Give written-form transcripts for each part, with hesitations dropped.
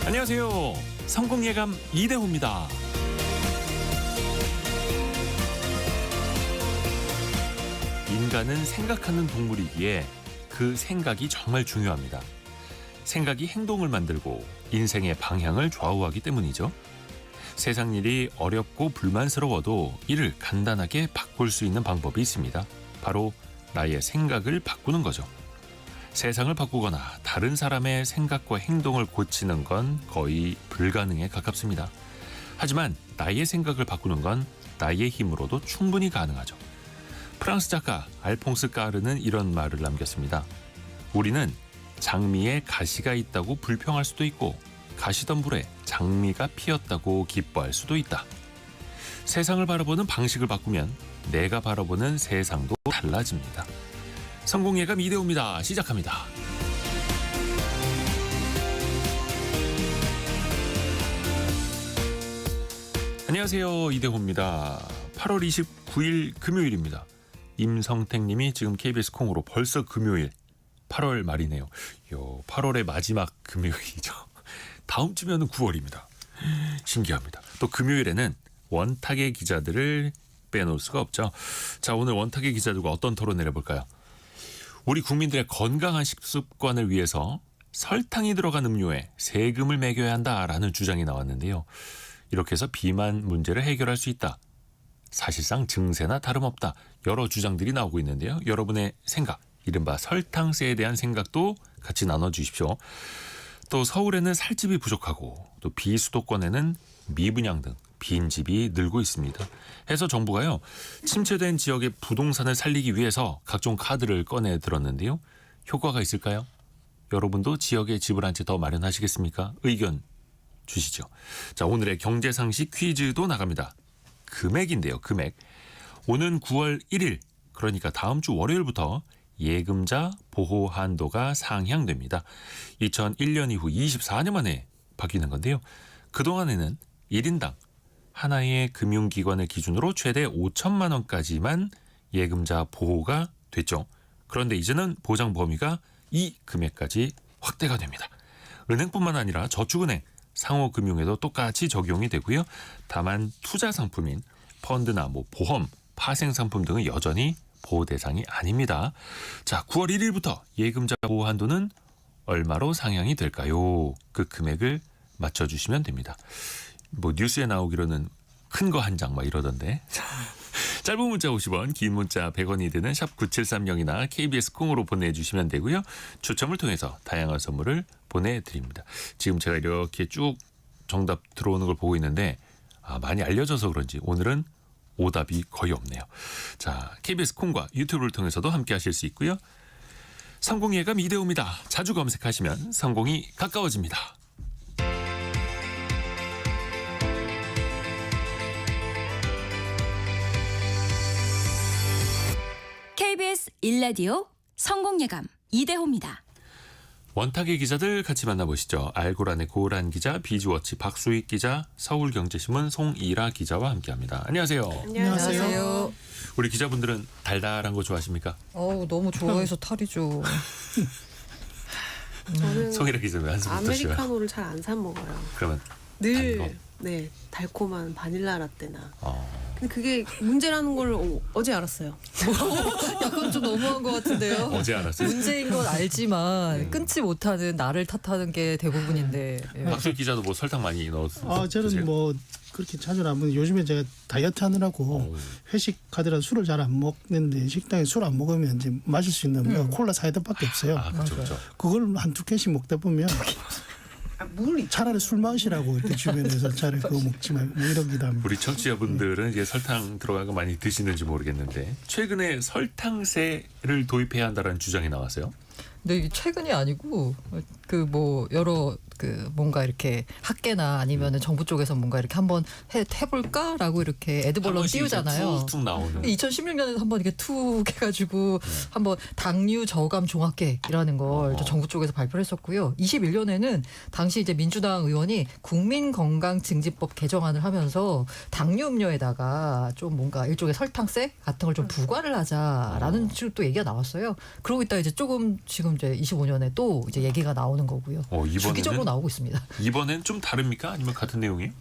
안녕하세요. 성공예감 이대호입니다. 인간은 생각하는 동물이기에 그 생각이 정말 중요합니다. 생각이 행동을 만들고 인생의 방향을 좌우하기 때문이죠. 세상 일이 어렵고 불만스러워도 이를 간단하게 바꿀 수 있는 방법이 있습니다. 바로 나의 생각을 바꾸는 거죠. 세상을 바꾸거나 다른 사람의 생각과 행동을 고치는 건 거의 불가능에 가깝습니다. 하지만 나의 생각을 바꾸는 건 나의 힘으로도 충분히 가능하죠. 프랑스 작가 알퐁스 까르는 이런 말을 남겼습니다. 우리는 장미에 가시가 있다고 불평할 수도 있고 가시덤불에 장미가 피었다고 기뻐할 수도 있다. 세상을 바라보는 방식을 바꾸면 내가 바라보는 세상도 달라집니다. 성공예감 이대호입니다. 시작합니다. 안녕하세요. 이대호입니다. 8월 29일 금요일입니다. 임성택 님이 지금 KBS 콩으로 벌써 금요일 8월 말이네요. 8월의 마지막 금요일이죠. 다음 주면은 9월입니다. 신기합니다. 또 금요일에는 원탁의 기자들을 빼놓을 수가 없죠. 자, 오늘 원탁의 기자들과 어떤 토론을 해볼까요? 우리 국민들의 건강한 식습관을 위해서 설탕이 들어간 음료에 세금을 매겨야 한다라는 주장이 나왔는데요. 이렇게 해서 비만 문제를 해결할 수 있다. 사실상 증세나 다름없다. 여러 주장들이 나오고 있는데요. 여러분의 생각, 이른바 설탕세에 대한 생각도 같이 나눠주십시오. 또 서울에는 살집이 부족하고 또 비수도권에는 미분양 등 빈집이 늘고 있습니다. 해서 정부가요, 침체된 지역의 부동산을 살리기 위해서 각종 카드를 꺼내 들었는데요. 효과가 있을까요? 여러분도 지역에 집을 한 채 더 마련하시겠습니까? 의견 주시죠. 자, 오늘의 경제상식 퀴즈도 나갑니다. 금액인데요. 금액. 오는 9월 1일, 그러니까 다음 주 월요일부터 예금자 보호 한도가 상향됩니다. 2001년 이후 24년 만에 바뀌는 건데요. 그동안에는 1인당 하나의 금융기관을 기준으로 최대 5천만 원까지만 예금자 보호가 됐죠. 그런데 이제는 보장 범위가 이 금액까지 확대가 됩니다. 은행뿐만 아니라 저축은행, 상호금융에도 똑같이 적용이 되고요. 다만 투자 상품인 펀드나 보험, 파생상품 등은 여전히 보호 대상이 아닙니다. 자, 9월 1일부터 예금자 보호 한도는 얼마로 상향이 될까요? 그 금액을 맞춰주시면 됩니다. 뉴스에 나오기로는 큰 거 한 장 막 이러던데. 짧은 문자 50원, 긴 문자 100원이 드는 샵 9730이나 KBS 콩으로 보내주시면 되고요. 추첨을 통해서 다양한 선물을 보내드립니다. 지금 제가 이렇게 쭉 정답 들어오는 걸 보고 있는데 많이 알려져서 그런지 오늘은 오답이 거의 없네요. 자, KBS 콩과 유튜브를 통해서도 함께 하실 수 있고요. 성공예감 이대호입니다. 자주 검색하시면 성공이 가까워집니다. KBS 1라디오 성공예감 이대호입니다. 원탁의 기자들 같이 만나보시죠. 알고란의 고란 기자, 비주워치 박수익 기자, 서울경제신문 송이라 기자와 함께합니다. 안녕하세요. 안녕하세요. 우리 기자분들은 달달한 거 좋아하십니까? 너무 좋아해서 탈이죠. 저는 송이라 기자 왜 한숨 못 쉬어요? 아메리카노를 잘 안 사 먹어요. 그러면 늘 달콤한 바닐라 라떼나. 근데 그게 문제라는 걸 어제 알았어요. 약간 좀 너무한 것 같은데요. 어제 알았어요. 문제인 건 알지만 끊지 못하는 나를 탓하는 게 대부분인데. 박수익 기자도 설탕 많이 넣었어요. 저는 그렇게 자주는 안 먹는데 요즘에 제가 다이어트 하느라고 회식하더라도 술을 잘 안 먹는데 식당에 술 안 먹으면 이제 마실 수 있는 콜라 사이다밖에 없어요. 그렇죠. 그걸 한두 캔씩 먹다 보면 차라리 술 마시라고 이렇게 주변에서 차라리 그거 먹지 말고 이러기도 합니다. 우리 청취자분들은 이제 설탕 들어간 거 많이 드시는지 모르겠는데 최근에 설탕세를 도입해야 한다는 주장이 나왔어요. 근데 이게 최근이 아니고 여러 뭔가 이렇게 학계나 아니면은 정부 쪽에서 뭔가 이렇게 한번 해볼까라고 이렇게 애드벌런 띄우잖아요. 툭툭 나오는. 2016년에도 한번 이렇게 툭 해가지고 한번 당류 저감 종합계획이라는 걸 정부 쪽에서 발표를 했었고요. 21년에는 당시 이제 민주당 의원이 국민건강증진법 개정안을 하면서 당류 음료에다가 좀 뭔가 일종의 설탕세 같은 걸 좀 부과를 하자라는 식으로 또 얘기가 나왔어요. 그러고 있다 이제 조금 지금 이제 25년에 또 이제 얘기가 나오는 거고요. 이번에는 주기적으로 나오고 있습니다. 이번엔 좀 다릅니까? 아니면 같은 내용이에요?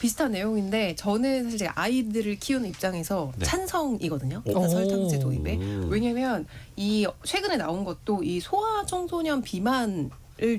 비슷한 내용인데 저는 사실 제가 아이들을 키우는 입장에서 네. 찬성이거든요. 오. 설탕제 도입에. 오. 왜냐면 이 최근에 나온 것도 이 소아 청소년 비만을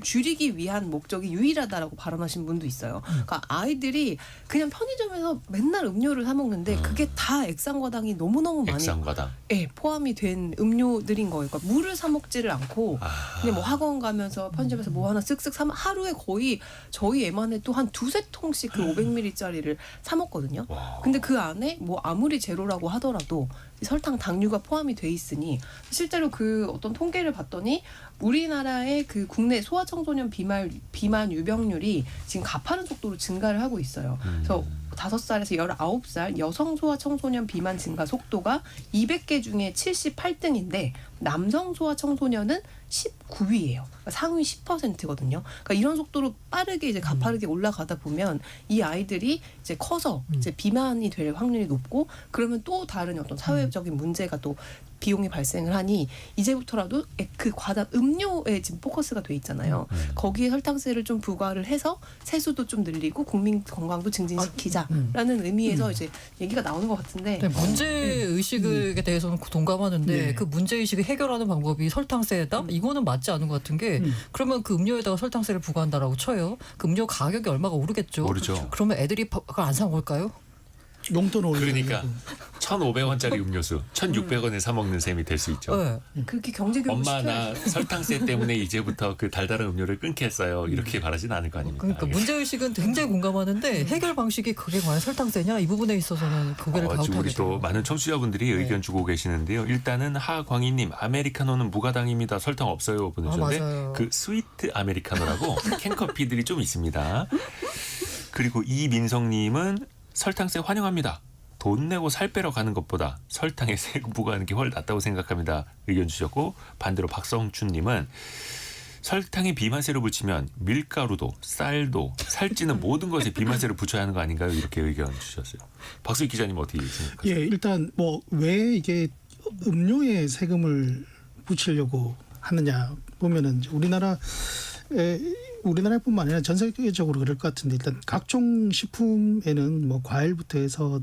줄이기 위한 목적이 유일하다라고 발언하신 분도 있어요. 그러니까 아이들이 그냥 편의점에서 맨날 음료를 사 먹는데 그게 다 액상과당이 너무너무 많이 액상과당. 포함이 된 음료들인 거예요. 그러니까 물을 사 먹지를 않고 그냥 뭐 학원 가면서 편의점에서 뭐 하나 쓱쓱 사 하루에 거의 저희 애만 해도 한 두세 통씩 그 500ml짜리를 사 먹거든요. 와. 근데 그 안에 뭐 아무리 제로라고 하더라도 설탕, 당류가 포함이 돼 있으니 실제로 그 어떤 통계를 봤더니 우리나라의 그 국내 소아청소년 비만 유병률이 지금 가파른 속도로 증가를 하고 있어요. 그래서 5살에서 19살 여성 소아청소년 비만 증가 속도가 200개 중에 78등인데 남성 소아청소년은 19위예요. 그러니까 상위 10%거든요. 그러니까 이런 속도로 빠르게 이제 가파르게 올라가다 보면 이 아이들이 이제 커서 이제 비만이 될 확률이 높고 그러면 또 다른 어떤 사회적인 문제가 또 비용이 발생을 하니 이제부터라도 그 과당 음료에 지금 포커스가 돼 있잖아요. 거기에 설탕세를 좀 부과를 해서 세수도 좀 늘리고 국민 건강도 증진시키자라는 의미에서 이제 얘기가 나오는 것 같은데 네, 문제 의식에 대해서는 동감하는데 네. 그 문제 의식을 해결하는 방법이 설탕세다? 이거는 맞지 않은 것 같은 게 그러면 그 음료에다가 설탕세를 부과한다라고 쳐요. 그 음료 가격이 얼마가 오르겠죠. 모르죠. 그러면 애들이 그걸 안 사 먹을까요? 용돈 올리고 그러니까 1,500원짜리 음료수 1,600원에 사 먹는 셈이 될 수 있죠. 네. 그렇게 경제 교육 엄마 시켜야 나 설탕세 때문에 이제부터 그 달달한 음료를 끊겠어요. 이렇게 말하진 않을 거 아닙니까? 그러니까 문제 의식은 굉장히 공감하는데 해결 방식이 그게 과연 설탕세냐 이 부분에 있어서는 고개를 지금 갸웃하게 우리 또 돼요. 많은 청취자분들이 네. 의견 주고 계시는데요. 일단은 하광희님 아메리카노는 무가당입니다. 설탕 없어요 보내주셨는데 맞아요. 그 스위트 아메리카노라고 캔커피들이 좀 있습니다. 그리고 이민성님은 설탕세 환영합니다. 돈 내고 살 빼러 가는 것보다 설탕에 세금 부과하는 게 훨씬 낫다고 생각합니다. 의견 주셨고 반대로 박성춘님은 설탕에 비만세를 붙이면 밀가루도 쌀도 살찌는 모든 것에 비만세를 붙여야 하는 거 아닌가요? 이렇게 의견 주셨어요. 박수희 기자님 어떻게 생각하세요? 예, 일단 뭐 왜 이게 음료에 세금을 붙이려고 하느냐 보면은 이제 우리나라뿐만 아니라 전 세계적으로 그럴 것 같은데 일단 각종 식품에는 뭐 과일부터 해서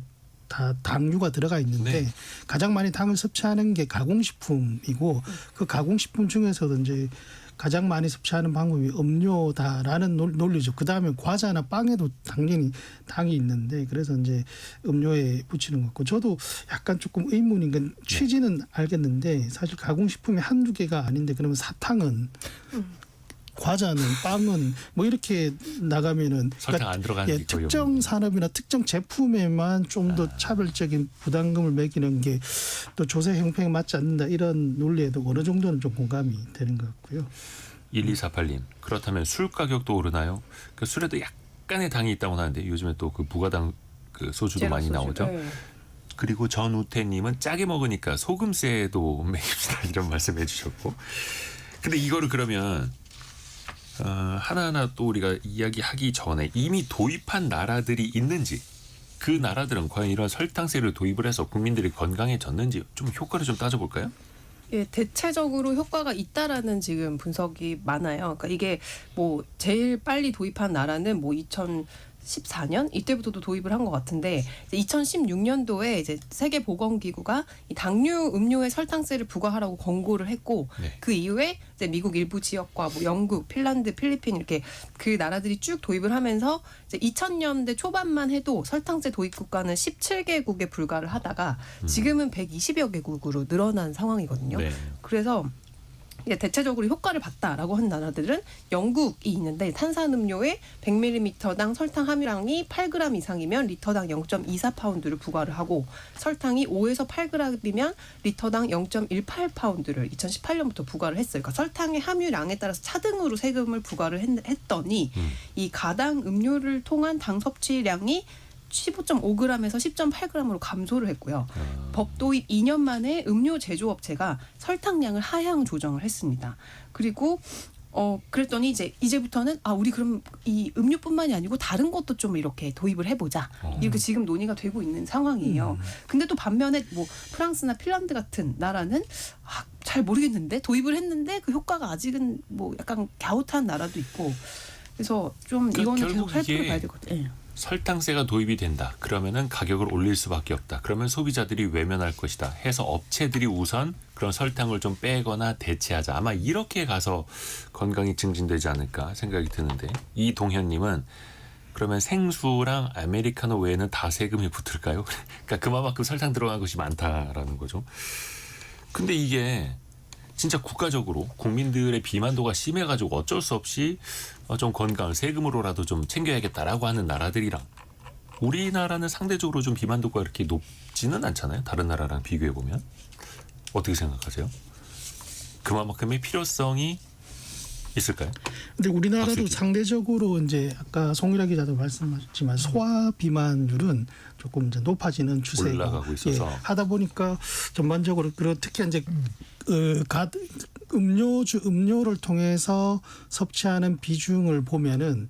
다 당류가 들어가 있는데 네. 가장 많이 당을 섭취하는 게 가공식품이고 그 가공식품 중에서도 이제 가장 많이 섭취하는 방법이 음료다라는 논리죠. 그 다음에 과자나 빵에도 당연히 당이 있는데 그래서 이제 음료에 붙이는 것 같고 저도 약간 조금 의문인 건 취지는 알겠는데 사실 가공식품이 한두 개가 아닌데 그러면 사탕은 과자는 빵은 뭐 이렇게 나가면은 설탕 안 들어가는 게 거의 특정 없는데. 산업이나 특정 제품에만 좀 더 차별적인 부담금을 매기는 게 또 조세 형평에 맞지 않는다 이런 논리에도 어느 정도는 좀 공감이 되는 것 같고요. 1248님 그렇다면 술 가격도 오르나요? 그 술에도 약간의 당이 있다고 하는데 요즘에 또 그 무가당 그 소주도 많이 제로 나오죠. 소주. 네. 그리고 전우태님은 짜게 먹으니까 소금세도 매깁시다 이런 말씀해 주셨고 근데 이거를 그러면 하나하나 또 우리가 이야기하기 전에 이미 도입한 나라들이 있는지 그 나라들은 과연 이런 설탕세를 도입을 해서 국민들이 건강해졌는지 좀 효과를 좀 따져볼까요? 예, 대체적으로 효과가 있다라는 지금 분석이 많아요. 그러니까 이게 뭐 제일 빨리 도입한 나라는 뭐 2014년 이때부터도 도입을 한 것 같은데 2016년도에 이제 세계보건기구가 이 당류 음료에 설탕세를 부과하라고 권고를 했고 네. 그 이후에 이제 미국 일부 지역과 뭐 영국, 핀란드, 필리핀 이렇게 그 나라들이 쭉 도입을 하면서 이제 2000년대 초반만 해도 설탕세 도입 국가는 17개국에 불과를 하다가 지금은 120여 개국으로 늘어난 상황이거든요. 네. 그래서 이게 대체적으로 효과를 봤다라고 한 나라들은 영국이 있는데 탄산음료에 100ml당 설탕 함유량이 8g 이상이면 리터당 0.24파운드를 부과를 하고 설탕이 5에서 8g이면 리터당 0.18파운드를 2018년부터 부과를 했어요. 그러니까 설탕의 함유량에 따라서 차등으로 세금을 부과를 했더니 이 가당 음료를 통한 당 섭취량이 15.5g에서 10.8g으로 감소를 했고요. 법 도입 2년 만에 음료 제조업체가 설탕량을 하향 조정을 했습니다. 그리고 그랬더니 이제부터는 우리 그럼 이 음료뿐만이 아니고 다른 것도 좀 이렇게 도입을 해보자. 이렇게 지금 논의가 되고 있는 상황이에요. 근데 또 반면에 뭐 프랑스나 핀란드 같은 나라는 잘 모르겠는데 도입을 했는데 그 효과가 아직은 뭐 약간 갸웃한 나라도 있고 그래서 좀 그러니까 이거는 결국 계속 이게 살펴봐야 될 것 같아요. 예. 설탕세가 도입이 된다. 그러면은 가격을 올릴 수밖에 없다. 그러면 소비자들이 외면할 것이다. 해서 업체들이 우선 그런 설탕을 좀 빼거나 대체하자. 아마 이렇게 가서 건강이 증진되지 않을까 생각이 드는데 이동현님은 그러면 생수랑 아메리카노 외에는 다 세금이 붙을까요? 그러니까 그만큼 설탕 들어간 것이 많다라는 거죠. 근데 이게 진짜 국가적으로 국민들의 비만도가 심해가지고 어쩔 수 없이 좀 건강을 세금으로라도 좀 챙겨야겠다라고 하는 나라들이랑 우리나라는 상대적으로 좀 비만도가 그렇게 높지는 않잖아요. 다른 나라랑 비교해 보면 어떻게 생각하세요? 그만큼의 필요성이 있을까요? 근데 우리나라도 박수기. 상대적으로 이제 아까 송일아 기자도 말씀하셨지만 소아 비만율은 조금 이제 높아지는 추세고 올라가고 있어서. 하다 보니까 전반적으로 그리고 특히 이제 음료를 통해서 섭취하는 비중을 보면은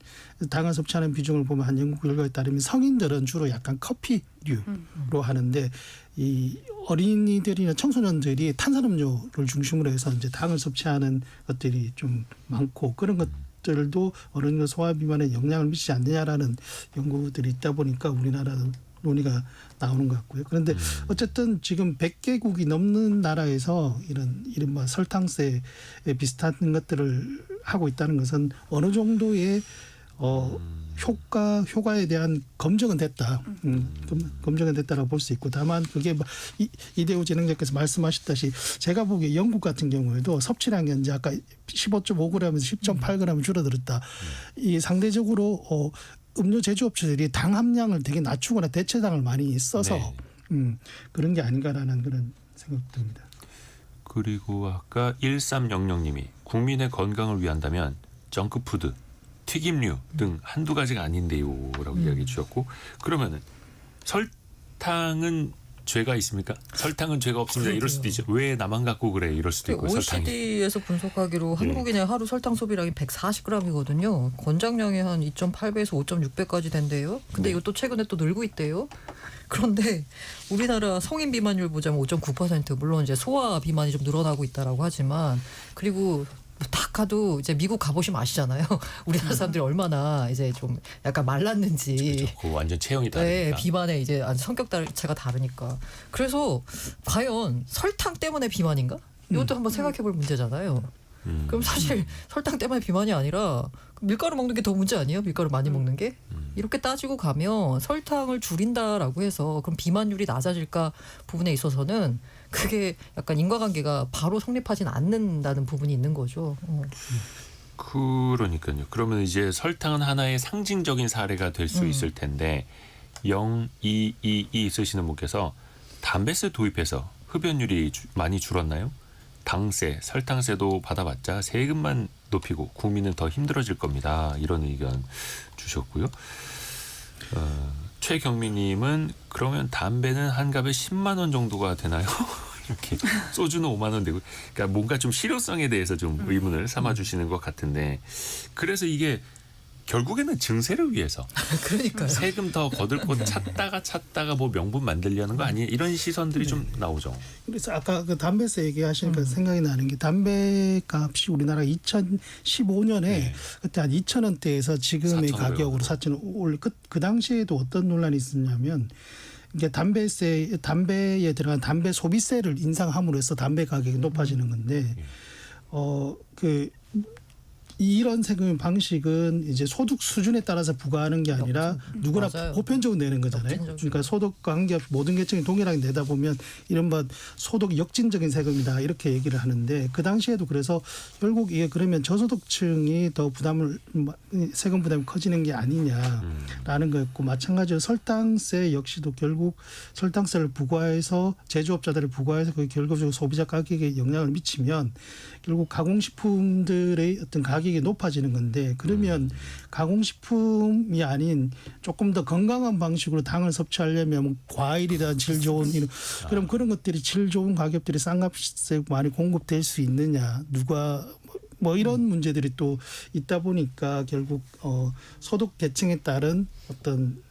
당을 섭취하는 비중을 보면 한 연구 결과에 따르면 성인들은 주로 약간 커피류로 하는데 이 어린이들이나 청소년들이 탄산음료를 중심으로 해서 이제 당을 섭취하는 것들이 좀 많고 그런 것들도 어른과 소아 비만에 영향을 미치지 않느냐라는 연구들이 있다 보니까 우리나라도 논의가 나오는 것 같고요. 그런데 어쨌든 지금 100개국이 넘는 나라에서 이런 이른바 설탕세 비슷한 것들을 하고 있다는 것은 어느 정도의 효과에 대한 검증은 됐다. 검증은 됐다라고 볼 수 있고 다만 그게 이대호 진행자께서 말씀하셨다시 제가 보기에 영국 같은 경우에도 섭취량이 이제 아까 15.5g에서 10.8g 줄어들었다. 이 상대적으로 음료 제조업체들이 당 함량을 되게 낮추거나 대체당을 많이 써서 네. 그런 게 아닌가라는 그런 생각이 듭니다. 그리고 아까 1300님이 국민의 건강을 위한다면 정크푸드, 튀김류 등 한두 가지가 아닌데요 라고 이야기해 주셨고 그러면은 설탕은 죄가 있습니까? 설탕은 죄가 없습니다. 이럴 수도 있죠. 왜 나만 갖고 그래? 이럴 수도 있고 설탕이. OECD에서 분석하기로 한국인의 하루 설탕 소비량이 140g이거든요. 권장량이 한 2.8배에서 5.6배까지 된대요. 근데 네. 이것도 최근에 또 늘고 있대요. 그런데 우리나라 성인 비만율 보자면 5.9%. 물론 이제 소아 비만이 좀 늘어나고 있다라고 하지만 그리고 딱 가도 이제 미국 가보시면 아시잖아요. 우리나라 사람들이 얼마나 이제 좀 약간 말랐는지. 그렇죠. 그 완전 체형이 네, 다르니까. 비만의 이제 성격 자체가 다르니까. 그래서 과연 설탕 때문에 비만인가? 이것도 한번 생각해볼 문제잖아요. 그럼 사실 설탕 때문에 비만이 아니라 밀가루 먹는 게 더 문제 아니에요? 밀가루 많이 먹는 게? 이렇게 따지고 가면 설탕을 줄인다라고 해서 그럼 비만율이 낮아질까 부분에 있어서는 그게 약간 인과관계가 바로 성립하진 않는다는 부분이 있는 거죠. 그러니까요. 그러면 이제 설탕은 하나의 상징적인 사례가 될 수 있을 텐데 0222 쓰시는 분께서 담배세 도입해서 흡연율이 많이 줄었나요? 당세, 설탕세도 받아봤자 세금만 높이고 국민은 더 힘들어질 겁니다. 이런 의견 주셨고요. 최경미님은 그러면 담배는 한 갑에 10만 원 정도가 되나요? 이렇게 소주는 5만 원 되고, 그러니까 뭔가 좀 실효성에 대해서 좀 의문을 삼아주시는 것 같은데, 그래서 이게 결국에는 증세를 위해서 그러니까요. 세금 더 거둘 곳 찾다가 뭐 명분 만들려는 거 아니에요? 이런 시선들이 좀 나오죠. 그래서 아까 그 담배세 얘기하시니까 생각이 나는 게 담배 값이 우리나라 2015년에 그때 한 2,000원대에서 지금의 4,500원 가격으로 으로. 4,000원 올려 그 당시에도 어떤 논란이 있었냐면 이게 담배에 들어간 담배 소비세를 인상함으로 해서 담배 가격이 높아지는 건데 이런 세금 방식은 이제 소득 수준에 따라서 부과하는 게 아니라 누구나 맞아요. 보편적으로 내는 거잖아요. 역진적이죠. 그러니까 소득과 관계없이 모든 계층이 동일하게 내다 보면 이른바 소득 역진적인 세금이다 이렇게 얘기를 하는데 그 당시에도 그래서 결국 이게 그러면 저소득층이 더 세금 부담이 커지는 게 아니냐라는 거였고 마찬가지로 설탕세 역시도 결국 설탕세를 부과해서 제조업자들을 부과해서 그게 결국적으로 소비자 가격에 영향을 미치면 결국 가공식품들의 어떤 가격이 높아지는 건데 그러면 가공식품이 아닌 조금 더 건강한 방식으로 당을 섭취하려면 과일이나 질 좋은 그럼 그런 것들이 질 좋은 가격들이 싼 값에 많이 공급될 수 있느냐 누가 뭐 이런 문제들이 또 있다 보니까 결국 소득 계층에 따른 어떤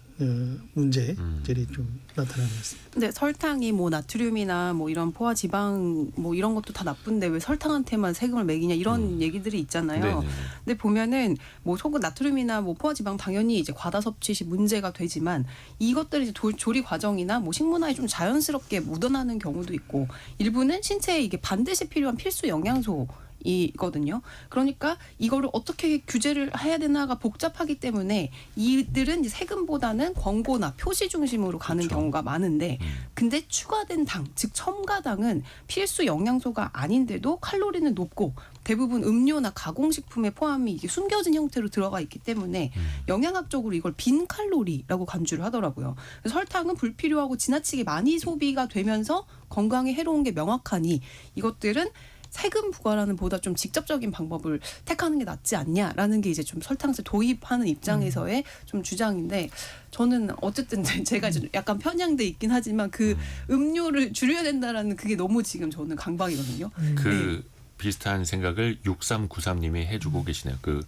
문제들이 좀 나타나고 있습니다. 근데 설탕이 뭐 나트륨이나 뭐 이런 포화 지방 뭐 이런 것도 다 나쁜데 왜 설탕한테만 세금을 매기냐 이런 얘기들이 있잖아요. 네네. 근데 보면은 뭐 속은 나트륨이나 뭐 포화 지방 당연히 이제 과다 섭취 시 문제가 되지만 이것들이 이제 조리 과정이나 뭐 식문화에 좀 자연스럽게 묻어나는 경우도 있고 일부는 신체에 이게 반드시 필요한 필수 영양소 이거든요. 그러니까 이거를 어떻게 규제를 해야 되나가 복잡하기 때문에 이들은 이제 세금보다는 광고나 표시 중심으로 가는 그렇죠. 경우가 많은데 근데 추가된 당, 즉 첨가당은 필수 영양소가 아닌데도 칼로리는 높고 대부분 음료나 가공식품에 포함이 이게 숨겨진 형태로 들어가 있기 때문에 영양학적으로 이걸 빈 칼로리라고 간주를 하더라고요. 설탕은 불필요하고 지나치게 많이 소비가 되면서 건강에 해로운 게 명확하니 이것들은 세금 부과라는 보다 좀 직접적인 방법을 택하는 게 낫지 않냐라는 게 이제 좀 설탕세 도입하는 입장에서의 좀 주장인데 저는 어쨌든 제가 이제 약간 편향돼 있긴 하지만 그 음료를 줄여야 된다라는 그게 너무 지금 저는 강박이거든요. 그 비슷한 생각을 6393님이 해주고 계시네요. 그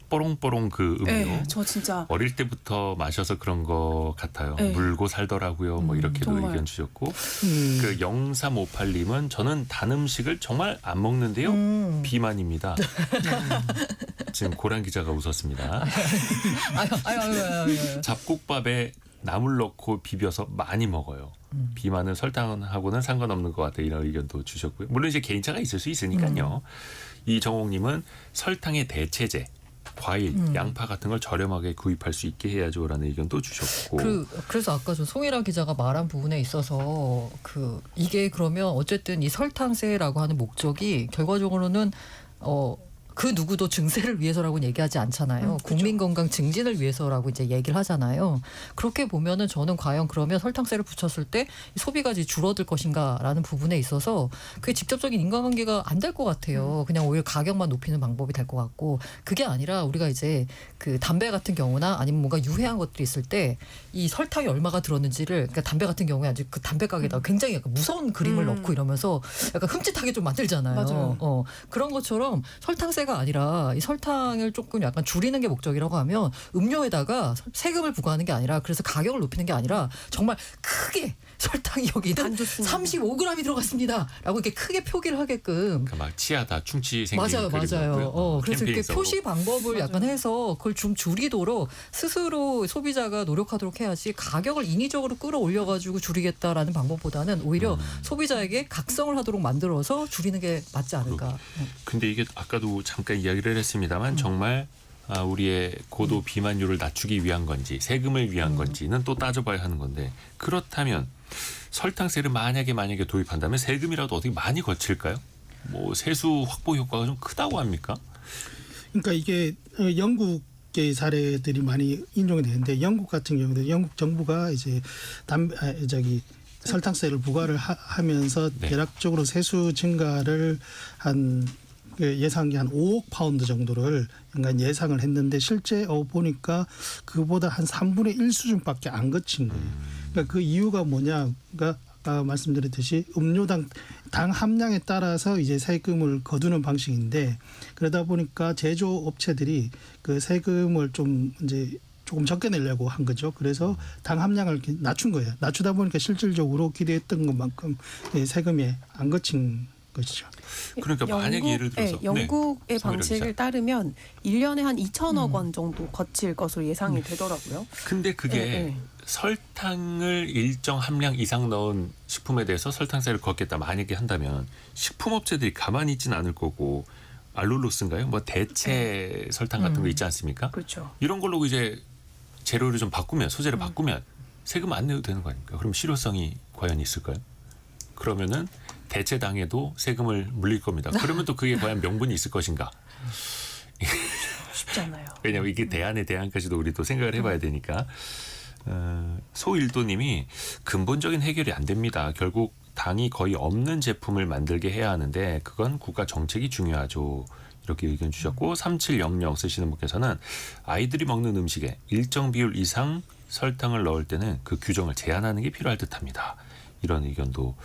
뽀롱뽀롱 그 음료. 네, 저 진짜 어릴 때부터 마셔서 그런 것 같아요. 네. 물고 살더라고요. 뭐 이렇게도 정말. 의견 주셨고 그 0358님은 저는 단 음식을 정말 안 먹는데요. 비만입니다. 지금 고란 기자가 웃었습니다. 아유. 잡곡밥에 나물 넣고 비벼서 많이 먹어요. 비만은 설탕하고는 상관없는 것 같아요. 이런 의견도 주셨고요. 물론 이제 개인차가 있을 수 있으니까요. 이정옥님은 설탕의 대체제. 과일, 양파 같은 걸 저렴하게 구입할 수 있게 해야죠라는 의견도 주셨고. 그래서 아까 저 송일아 기자가 말한 부분에 있어서 이게 그러면 어쨌든 이 설탕세라고 하는 목적이 결과적으로는 그 누구도 증세를 위해서라고는 얘기하지 않잖아요. 국민 건강 증진을 위해서라고 이제 얘기를 하잖아요. 그렇게 보면은 저는 과연 그러면 설탕세를 붙였을 때 소비가 이제 줄어들 것인가라는 부분에 있어서 그게 직접적인 인과관계가 안 될 것 같아요. 그냥 오히려 가격만 높이는 방법이 될 것 같고 그게 아니라 우리가 이제 그 담배 같은 경우나 아니면 뭔가 유해한 것들이 있을 때 이 설탕이 얼마가 들었는지를 그러니까 담배 같은 경우에 아주 그 담배 가게에다가 굉장히 약간 무서운 그림을 넣고 이러면서 약간 흠칫하게 좀 만들잖아요. 맞아요. 그런 것처럼 설탕세가 아니라 이 설탕을 조금 약간 줄이는 게 목적이라고 하면 음료에다가 세금을 부과하는 게 아니라 그래서 가격을 높이는 게 아니라 정말 크게 설탕이 여기는 안 좋습니다. 35g이 들어갔습니다라고 이렇게 크게 표기를 하게끔 그러니까 막 치아다 충치 생기는 맞아요. 그래서 이렇게 캠페인 표시 방법을 맞아요. 약간 해서 그걸 좀 줄이도록 스스로 소비자가 노력하도록 해야지 가격을 인위적으로 끌어올려가지고 줄이겠다라는 방법보다는 오히려 소비자에게 각성을 하도록 만들어서 줄이는 게 맞지 않을까. 근데 이게 아까도 잠깐 이야기를 했습니다만 정말 우리의 고도 비만율을 낮추기 위한 건지 세금을 위한 건지는 또 따져봐야 하는 건데 그렇다면 설탕세를 만약에 도입한다면 세금이라도 어떻게 많이 거칠까요? 뭐 세수 확보 효과가 좀 크다고 합니까? 그러니까 이게 영국의 사례들이 많이 인용이 되는데 영국 같은 경우도 영국 정부가 이제 설탕세를 부과를 하면서 네. 대략적으로 세수 증가를 한 예상이 한 5억 파운드 정도를 약간 예상을 했는데 실제 보니까 그보다 한 3분의 1 수준밖에 안 거친 거예요. 그러니까 그 이유가 뭐냐? 그러니까 아까 말씀드렸듯이 음료당 당 함량에 따라서 이제 세금을 거두는 방식인데 그러다 보니까 제조업체들이 그 세금을 좀 이제 조금 적게 내려고 한 거죠. 그래서 당 함량을 이렇게 낮춘 거예요. 낮추다 보니까 실질적으로 기대했던 것만큼 세금이 안 거친 것이죠. 그러니까 만약에 예를 들어서 영국의 송일아 방식을 기자. 따르면 1년에 한 2천억 원 정도 거칠 것으로 예상이 되더라고요. 근데 그게 네. 설탕을 일정 함량 이상 넣은 식품에 대해서 설탕세를 걷겠다 만약에 한다면 식품업체들이 가만히 있지는 않을 거고 알룰로스인가요? 뭐 대체 설탕 같은 거 있지 않습니까? 그렇죠. 이런 걸로 이제 재료를 좀 바꾸면 소재를 바꾸면 세금 안 내도 되는 거 아닙니까? 그럼 실효성이 과연 있을까요? 그러면은 대체당에도 세금을 물릴 겁니다. 그러면 또 그게 과연 명분이 있을 것인가? 쉽지 않아요. 왜냐하면 이게 대안에 대안까지도 우리 또 생각을 해봐야 되니까. 소일도님이 근본적인 해결이 안 됩니다. 결국 당이 거의 없는 제품을 만들게 해야 하는데 그건 국가 정책이 중요하죠. 이렇게 의견 주셨고 3700 쓰시는 분께서는 아이들이 먹는 음식에 일정 비율 이상 설탕을 넣을 때는 그 규정을 제한하는 게 필요할 듯합니다. 이런 의견도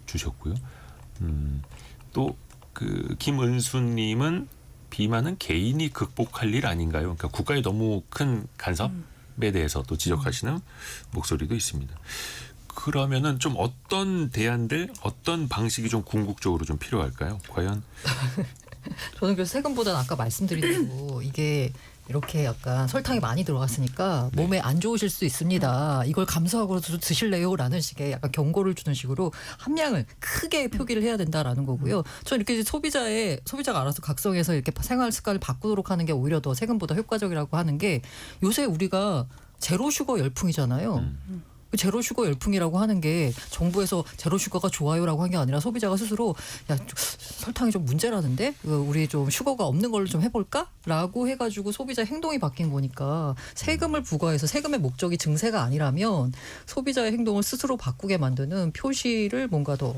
주셨고요. 또 그 김은수님은 비만은 개인이 극복할 일 아닌가요? 그러니까 국가의 너무 큰 간섭, 대해서 또 지적하시는 목소리도 있습니다. 그러면은 좀 어떤 대안들, 어떤 방식이 좀 궁극적으로 좀 필요할까요? 과연 저는 그래서 세금보다는 아까 말씀드린 대로 이게 이렇게 약간 설탕이 많이 들어갔으니까 몸에 안 좋으실 수 있습니다. 이걸 감수하고도 드실래요?라는 식의 약간 경고를 주는 식으로 함량을 크게 표기를 해야 된다라는 거고요. 저는 이렇게 이제 소비자가 알아서 각성해서 이렇게 생활 습관을 바꾸도록 하는 게 오히려 더 세금보다 효과적이라고 하는 게 요새 우리가 제로 슈거 열풍이잖아요. 제로 슈거 열풍이라고 하는 게 정부에서 제로 슈거가 좋아요라고 한 게 아니라 소비자가 스스로 야 설탕이 좀 문제라는데 우리 좀 슈거가 없는 걸로 좀 해볼까라고 해가지고 소비자 행동이 바뀐 거니까 세금을 부과해서 세금의 목적이 증세가 아니라면 소비자의 행동을 스스로 바꾸게 만드는 표시를 뭔가 더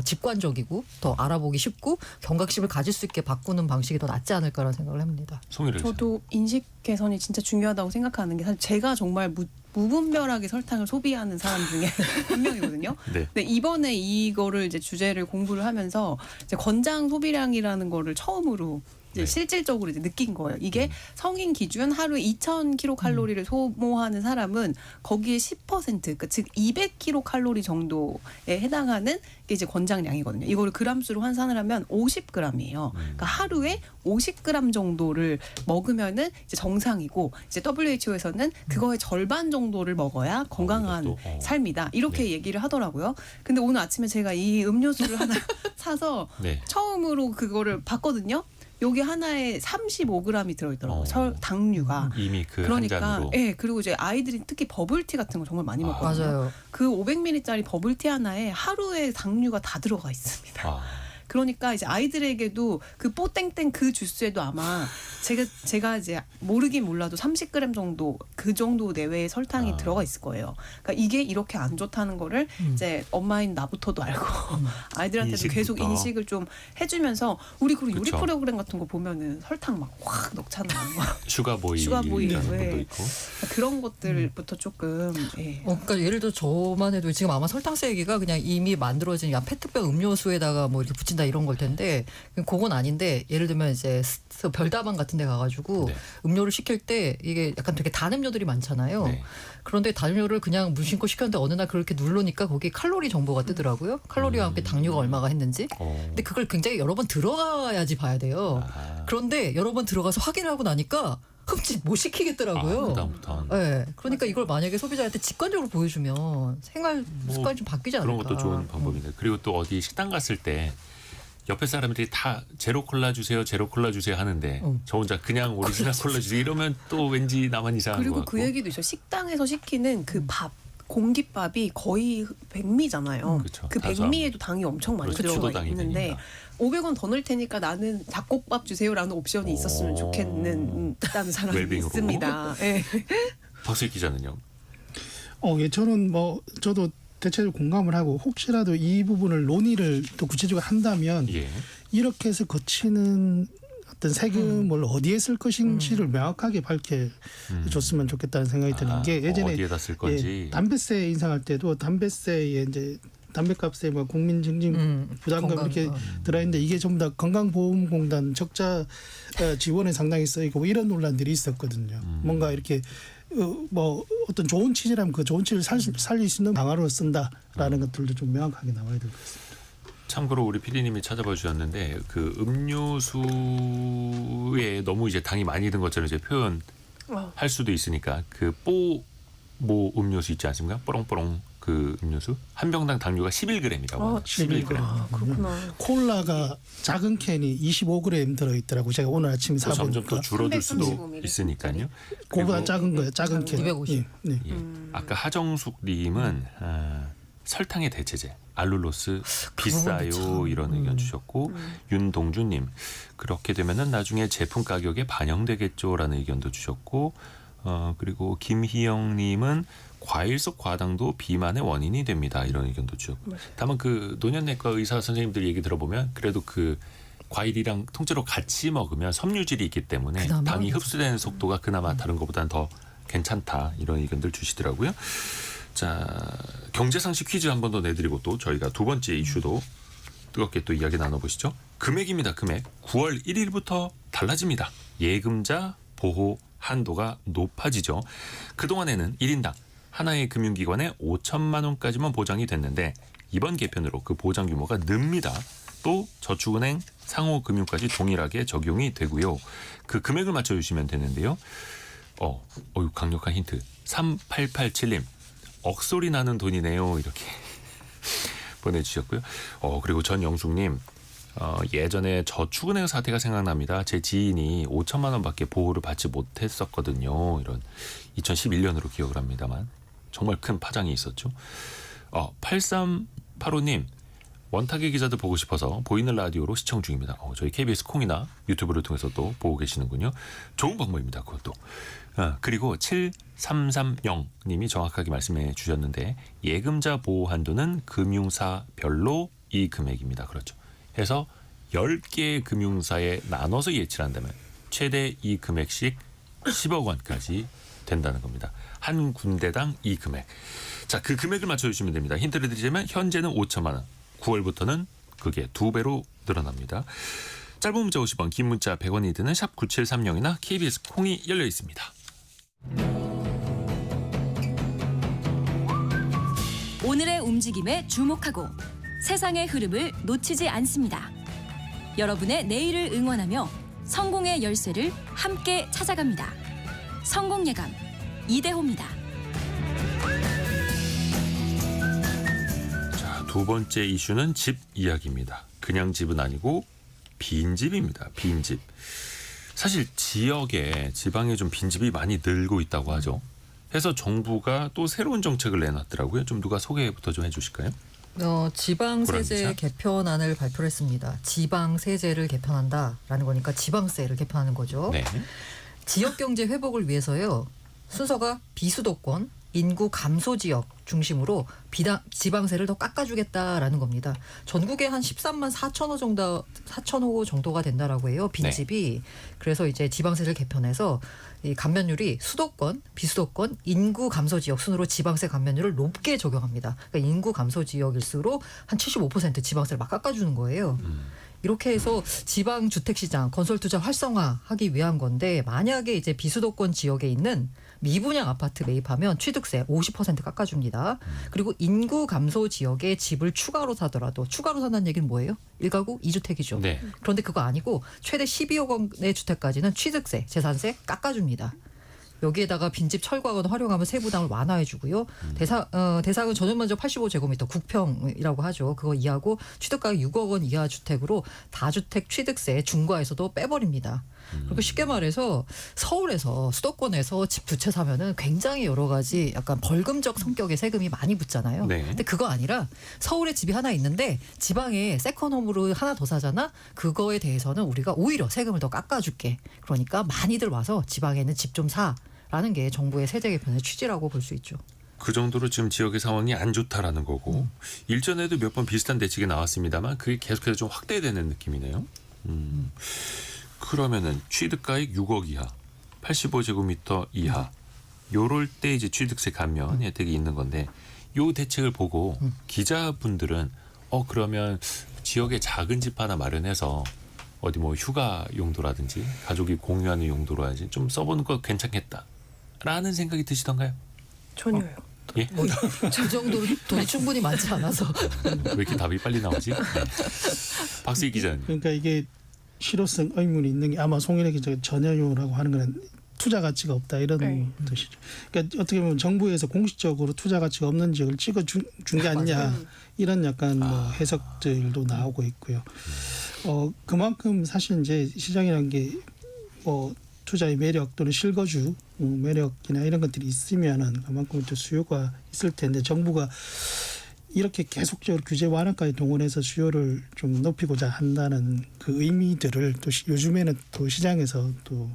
직관적이고 더 알아보기 쉽고 경각심을 가질 수 있게 바꾸는 방식이 더 낫지 않을까라는 생각을 합니다. 송일혜 기자. 저도 인식 개선이 진짜 중요하다고 생각하는 게 사실 제가 정말 무분별하게 설탕을 소비하는 사람 중에 한 명이거든요. 네. 근데 이번에 이거를 이제 주제를 공부를 하면서 이제 권장 소비량이라는 거를 처음으로 이제 네. 실질적으로 이제 느낀 거예요. 이게 성인 기준 하루에 2,000kcal를 소모하는 사람은 거기에 10%, 그러니까 즉 200kcal 정도에 해당하는 게 이제 권장량이거든요. 이거를 그람수로 환산을 하면 50g이에요. 그러니까 하루에 50g 정도를 먹으면은 이제 정상이고 이제 WHO에서는 그거의 절반 정도를 먹어야 건강한 이것도, 삶이다. 이렇게 네. 얘기를 하더라고요. 근데 오늘 아침에 제가 이 음료수를 하나 사서 네. 처음으로 그거를 봤거든요. 여기 하나에 35g이 들어있더라고요. 당류가. 이미 그 한 그러니까, 잔으로. 예, 그리고 이제 아이들이 특히 버블티 같은 거 정말 많이 아, 먹거든요. 맞아요. 그 500ml짜리 버블티 하나에 하루에 당류가 다 들어가 있습니다. 아, 그러니까 이제 아이들에게도 그 뽀땡땡 그 주스에도 아마 제가 이제 모르긴 몰라도 30g 정도 그 정도 내외의 설탕이 아. 들어가 있을 거예요. 그러니까 이게 이렇게 안 좋다는 거를 이제 엄마인 나부터도 알고 아이들한테도 인식부터. 계속 인식을 좀 해주면서 우리 그리고 요리 그쵸. 프로그램 같은 거 보면은 설탕 막 확 넣잖아요. 슈가보이 슈가보이, 이라는 분도 네. 있고. 그런 것들부터 조금 예. 그러니까 예를 들어 저만 해도 지금 아마 설탕세 얘기가 그냥 이미 만들어진 페트병 음료수에다가 뭐 이렇게 붙인다 이런 걸 텐데 그건 아닌데 예를 들면 이제 별다방 같은 데 가가지고 네. 음료를 시킬 때 이게 약간 되게 단 음료들이 많잖아요. 네. 그런데 단 음료를 그냥 무심코 시켰는데 어느 날 그렇게 누르니까 거기 칼로리 정보가 뜨더라고요. 칼로리와 함께 당류가 얼마가 했는지. 근데 그걸 굉장히 여러 번 들어가야지 봐야 돼요. 아. 그런데 여러 번 들어가서 확인을 하고 나니까 흠칫 못 시키겠더라고요. 그다음부터는 네, 그러니까 이걸 만약에 소비자한테 직관적으로 보여주면 생활 습관이 좀 바뀌지 않을까. 그런 것도 좋은 방법인데. 그리고 또 어디 식당 갔을 때 옆에 사람들이 다 제로 콜라 주세요, 제로 콜라 주세요 하는데 저 혼자 그냥 오리지널 콜라 주세요 이러면 또 왠지 나만 이상한 것 그리고 같고. 그 얘기도 있어요. 식당에서 시키는 그 밥. 공깃밥이 거의 백미잖아요. 그쵸. 그 백미에도 당이 엄청 많이 그렇죠. 들어가 초도당이 있는데 되니까. 500원 더 넣을 테니까 나는 잡곡밥 주세요라는 옵션이 있었으면 좋겠는 사람이 웰빙으로. 있습니다. 예. 박수익 기자는요. 예, 저는 저도 대체적으로 공감을 하고 혹시라도 이 부분을 논의를 또 구체적으로 한다면 예. 이렇게 해서 거치는 어떤 세금을 어디에 쓸 것인지를 명확하게 밝혀줬으면 좋겠다는 생각이 드는 게 예전에 어디에다 쓸 건지. 담배세 인상할 때도 담배세에 이제 담배값에 뭐 국민증진 부담금 건강, 이렇게 들어있는데 이게 전부 다 건강보험공단 적자 지원에 상당히 쓰이고 뭐 이런 논란들이 있었거든요. 뭔가 이렇게 뭐 어떤 좋은 취지라면 그 좋은 취지를 살릴 수 있는 방안으로 쓴다라는 것들도 좀 명확하게 나와야 될 것 같습니다. 참고로 우리 PD님이 찾아봐 주셨는데 그 음료수에 너무 이제 당이 많이 든 것처럼 이제 표현할 수도 있으니까 그 뽀모 음료수 있지 않습니까? 뽀롱뽀롱 그 음료수 한 병당 당류가 11g이라고. 11g. 그렇구나. 콜라가 작은 캔이 25g 들어있더라고. 제가 오늘 아침에 점점 또 사보니까 줄어들 수도 335ml. 있으니까요. 그거보다 그리고 작은 거예요. 작은 캔. 250. 네. 예. 아까 하정숙님은 설탕의 대체제 알룰로스 비싸요 이런 의견 주셨고 윤동주님 그렇게 되면은 나중에 제품 가격에 반영되겠죠라는 의견도 주셨고 그리고 김희영님은 과일 속 과당도 비만의 원인이 됩니다 이런 의견도 주셨고 다만 그 노년내과 의사 선생님들 얘기 들어보면 그래도 그 과일이랑 통째로 같이 먹으면 섬유질이 있기 때문에 그나마? 당이 흡수되는 속도가 그나마 다른 것보다는 더 괜찮다 이런 의견들 주시더라고요. 자, 경제상식 퀴즈 한 번 더 내드리고 또 저희가 두 번째 이슈도 뜨겁게 또 이야기 나눠보시죠. 금액입니다. 금액 9월 1일부터 달라집니다. 예금자 보호 한도가 높아지죠. 그동안에는 1인당 하나의 금융기관에 5천만 원까지만 보장이 됐는데 이번 개편으로 그 보장 규모가 늡니다. 또 저축은행 상호금융까지 동일하게 적용이 되고요. 그 금액을 맞춰주시면 되는데요. 강력한 힌트. 3887님. 억소리 나는 돈이네요. 이렇게 보내주셨고요. 그리고 전영숙님. 예전에 저축은행 사태가 생각납니다. 제 지인이 5천만 원밖에 보호를 받지 못했었거든요. 이런 2011년으로 기억을 합니다만 정말 큰 파장이 있었죠. 8385님. 원탁의 기자들 보고 싶어서 보이는 라디오로 시청 중입니다. 저희 KBS 콩이나 유튜브를 통해서 또 보고 계시는군요. 좋은 방법입니다. 그것도. 그리고 7330님이 정확하게 말씀해 주셨는데 예금자 보호 한도는 금융사별로 이 금액입니다. 그렇죠. 해서 10개의 금융사에 나눠서 예치를 한다면 최대 이 금액씩 10억 원까지 된다는 겁니다. 한 군데당 이 금액. 자, 그 금액을 맞춰주시면 됩니다. 힌트를 드리자면 현재는 5천만 원. 9월부터는 그게 2배로 늘어납니다. 짧은 문자 50원, 긴 문자 100원이 드는 샵 9730이나 KBS 콩이 열려 있습니다. 오늘의 움직임에 주목하고 세상의 흐름을 놓치지 않습니다. 여러분의 내일을 응원하며 성공의 열쇠를 함께 찾아갑니다. 성공예감 이대호입니다. 자, 두 번째 이슈는 집 이야기입니다. 그냥 집은 아니고 빈집입니다. 빈집. 사실 지역에 지방에 좀 빈집이 많이 늘고 있다고 하죠. 해서 정부가 또 새로운 정책을 내놨더라고요. 좀 누가 소개부터 좀 해주실까요? 지방세제 고랑기사? 개편안을 발표를 했습니다. 지방세제를 개편한다라는 거니까 지방세를 개편하는 거죠. 네. 지역경제 회복을 위해서요. 순서가 비수도권, 인구 감소 지역 중심으로 지방세를 더 깎아주겠다라는 겁니다. 전국에 한 13만 4천호 정도가 된다라고 해요. 빈집이. 그래서 이제 지방세를 개편해서 이 감면율이 수도권, 비수도권, 인구 감소 지역 순으로 지방세 감면율을 높게 적용합니다. 그러니까 인구 감소 지역일수록 한 75% 지방세를 막 깎아주는 거예요. 이렇게 해서 지방 주택 시장 건설 투자 활성화하기 위한 건데 만약에 이제 비수도권 지역에 있는 미분양 아파트 매입하면 취득세 50% 깎아줍니다. 그리고 인구 감소 지역에 집을 추가로 사더라도 추가로 산다는 얘기는 뭐예요? 1가구 2주택이죠. 네. 그런데 그거 아니고 최대 12억 원의 주택까지는 취득세, 재산세 깎아줍니다. 여기에다가 빈집 철거하거나 활용하면 세부담을 완화해주고요. 대상은 전용면적 85제곱미터 국평이라고 하죠. 그거 이하고 취득가격 6억 원 이하 주택으로 다주택 취득세 중과에서도 빼버립니다. 그리고 쉽게 말해서 서울에서 수도권에서 집 두 채 사면은 굉장히 여러 가지 약간 벌금적 성격의 세금이 많이 붙잖아요. 네. 근데 그거 아니라 서울에 집이 하나 있는데 지방에 세컨홈으로 하나 더 사잖아. 그거에 대해서는 우리가 오히려 세금을 더 깎아줄게. 그러니까 많이들 와서 지방에는 집 좀 사라는 게 정부의 세제 개편의 취지라고 볼 수 있죠. 그 정도로 지금 지역의 상황이 안 좋다라는 거고 일전에도 몇 번 비슷한 대책이 나왔습니다만 그게 계속해서 좀 확대되는 느낌이네요. 그러면은 취득가액 6억 이하, 85제곱미터 이하 요럴 때 이제 취득세 감면 혜택이 있는 건데 요 대책을 보고 기자분들은 그러면 지역에 작은 집 하나 마련해서 어디 뭐 휴가 용도라든지 가족이 공유하는 용도라든지 좀 써보는 거 괜찮겠다라는 생각이 드시던가요? 전혀요. 예? 그 정도로 돈이 충분히 많지 않아서. 왜 이렇게 답이 빨리 나오지? 네. 박수희 기자님. 그러니까 이게 실효성 의문이 있는 게 아마 송일의 기자가 전혀요라고 하는 건 투자 가치가 없다 이런 네. 뜻이죠. 그러니까 어떻게 보면 정부에서 공식적으로 투자 가치가 없는 지역을 찍어준 게 아니냐 이런 약간 뭐 해석들도 나오고 있고요. 그만큼 사실 이제 시장이라는 게 뭐 투자의 매력 또는 실거주 매력이나 이런 것들이 있으면은 그만큼 또 수요가 있을 텐데 정부가 이렇게 계속적으로 규제 완화까지 동원해서 수요를 좀 높이고자 한다는 그 의미들을 또 요즘에는 또 시장에서 또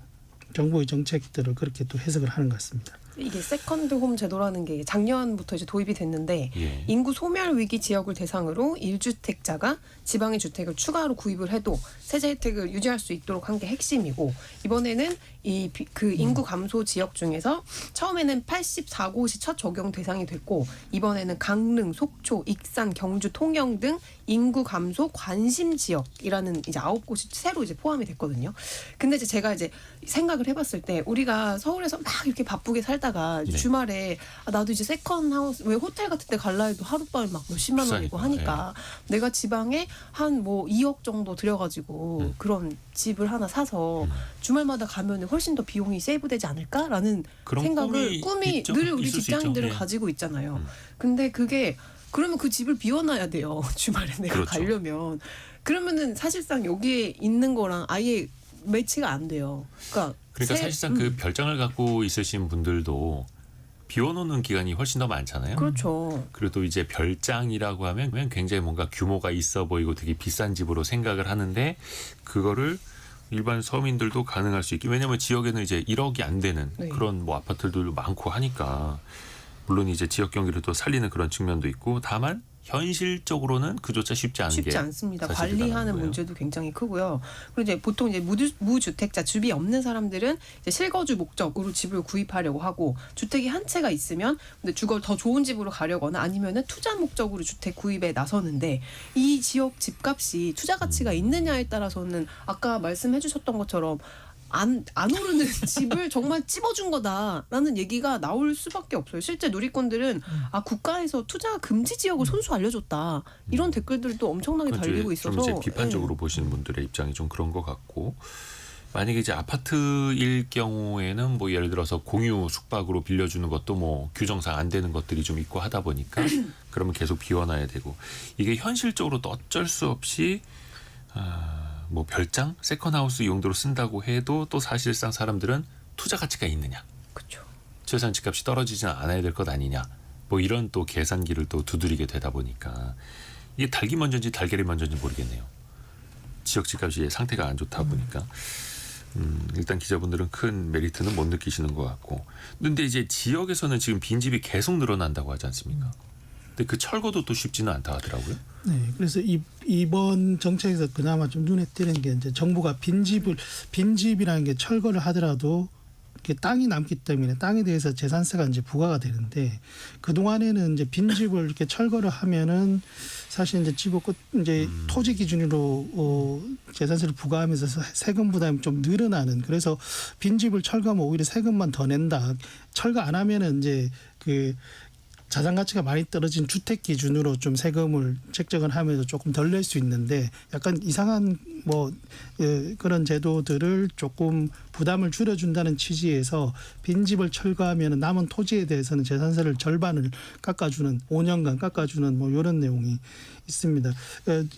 정부의 정책들을 그렇게 또 해석을 하는 것 같습니다. 이게 세컨드 홈 제도라는 게 작년부터 이제 도입이 됐는데 예. 인구 소멸 위기 지역을 대상으로 1주택자가 지방의 주택을 추가로 구입을 해도 세제 혜택을 유지할 수 있도록 한 게 핵심이고 이번에는 그 인구 감소 지역 중에서 처음에는 84곳이 첫 적용 대상이 됐고 이번에는 강릉, 속초, 익산, 경주, 통영 등 인구 감소 관심 지역이라는 이제 9곳이 새로 이제 포함이 됐거든요. 근데 이제 제가 이제 생각을 해봤을 때 우리가 서울에서 막 이렇게 바쁘게 살다가 네. 주말에 나도 이제 세컨 하우스 왜 호텔 같은 데 갈라 해도 하룻밤에 막 몇십만 원이고 비싸니까. 하니까 내가 지방에 한 뭐 2억 정도 들여가지고 그런 집을 하나 사서 주말마다 가면은 훨씬 더 비용이 세이브되지 않을까라는 그런 생각을 꿈이 있죠. 늘 우리 있을 수 직장인들은 있죠. 예. 가지고 있잖아요. 근데 그게 그러면 그 집을 비워놔야 돼요. 주말에 내가 그렇죠. 가려면. 그러면은 사실상 여기에 있는 거랑 아예 매치가 안 돼요. 그러니까 사실상 그 별장을 갖고 있으신 분들도 비워놓는 기간이 훨씬 더 많잖아요. 그렇죠. 그리고 또 이제 별장이라고 하면 굉장히 뭔가 규모가 있어 보이고 되게 비싼 집으로 생각을 하는데 그거를 일반 서민들도 가능할 수 있게 왜냐하면 지역에는 이제 1억이 안 되는 네. 그런 뭐 아파트들도 많고 하니까 물론 이제 지역 경기를 또 살리는 그런 측면도 있고 다만 현실적으로는 그조차 쉽지 않은 쉽지 게 않습니다. 사실이라는 관리하는 거예요. 문제도 굉장히 크고요. 그리고 이제 보통 이제 무주택자 집이 없는 사람들은 이제 실거주 목적으로 집을 구입하려고 하고 주택이 한 채가 있으면 근데 주거 더 좋은 집으로 가려거나 아니면은 투자 목적으로 주택 구입에 나서는데 이 지역 집값이 투자 가치가 있느냐에 따라서는 아까 말씀해주셨던 것처럼 안 오르는 집을 정말 찝어준 거다라는 얘기가 나올 수밖에 없어요. 실제 누리꾼들은 국가에서 투자 금지 지역을 손수 알려줬다 이런 댓글들도 엄청나게 그건 달리고 이제 있어서 좀 이제 비판적으로 보시는 분들의 입장이 좀 그런 것 같고 만약에 이제 아파트일 경우에는 뭐 예를 들어서 공유 숙박으로 빌려주는 것도 뭐 규정상 안 되는 것들이 좀 있고 하다 보니까 그러면 계속 비워놔야 되고 이게 현실적으로 또 어쩔 수 없이 뭐 별장, 세컨하우스 용도로 쓴다고 해도 또 사실상 사람들은 투자 가치가 있느냐, 그렇죠. 최소한 집값이 떨어지지는 않아야 될 것 아니냐, 뭐 이런 또 계산기를 또 두드리게 되다 보니까 이게 닭이 먼저인지 달걀이 먼저인지 모르겠네요. 지역 집값이 상태가 안 좋다 보니까 일단 기자분들은 큰 메리트는 못 느끼시는 것 같고, 근데 이제 지역에서는 지금 빈집이 계속 늘어난다고 하지 않습니까? 근데 그 철거도 또 쉽지는 않다 하더라고요. 네, 그래서 이번 정책에서 그나마 좀 눈에 띄는 게 이제 정부가 빈집이라는 게 철거를 하더라도 이렇게 땅이 남기 때문에 땅에 대해서 재산세가 이제 부과가 되는데 그 동안에는 이제 빈집을 이렇게 철거를 하면은 사실 이제 이제 토지 기준으로 재산세를 부과하면서 세금 부담이 좀 늘어나는 그래서 빈집을 철거하면 오히려 세금만 더 낸다. 철거 안 하면은 이제 그 자산 가치가 많이 떨어진 주택 기준으로 좀 세금을 책정을 하면서 조금 덜 낼 수 있는데 약간 이상한 그런 제도들을 조금 부담을 줄여준다는 취지에서 빈집을 철거하면 남은 토지에 대해서는 재산세를 절반을 깎아주는 5년간 깎아주는 뭐 이런 내용이 있습니다.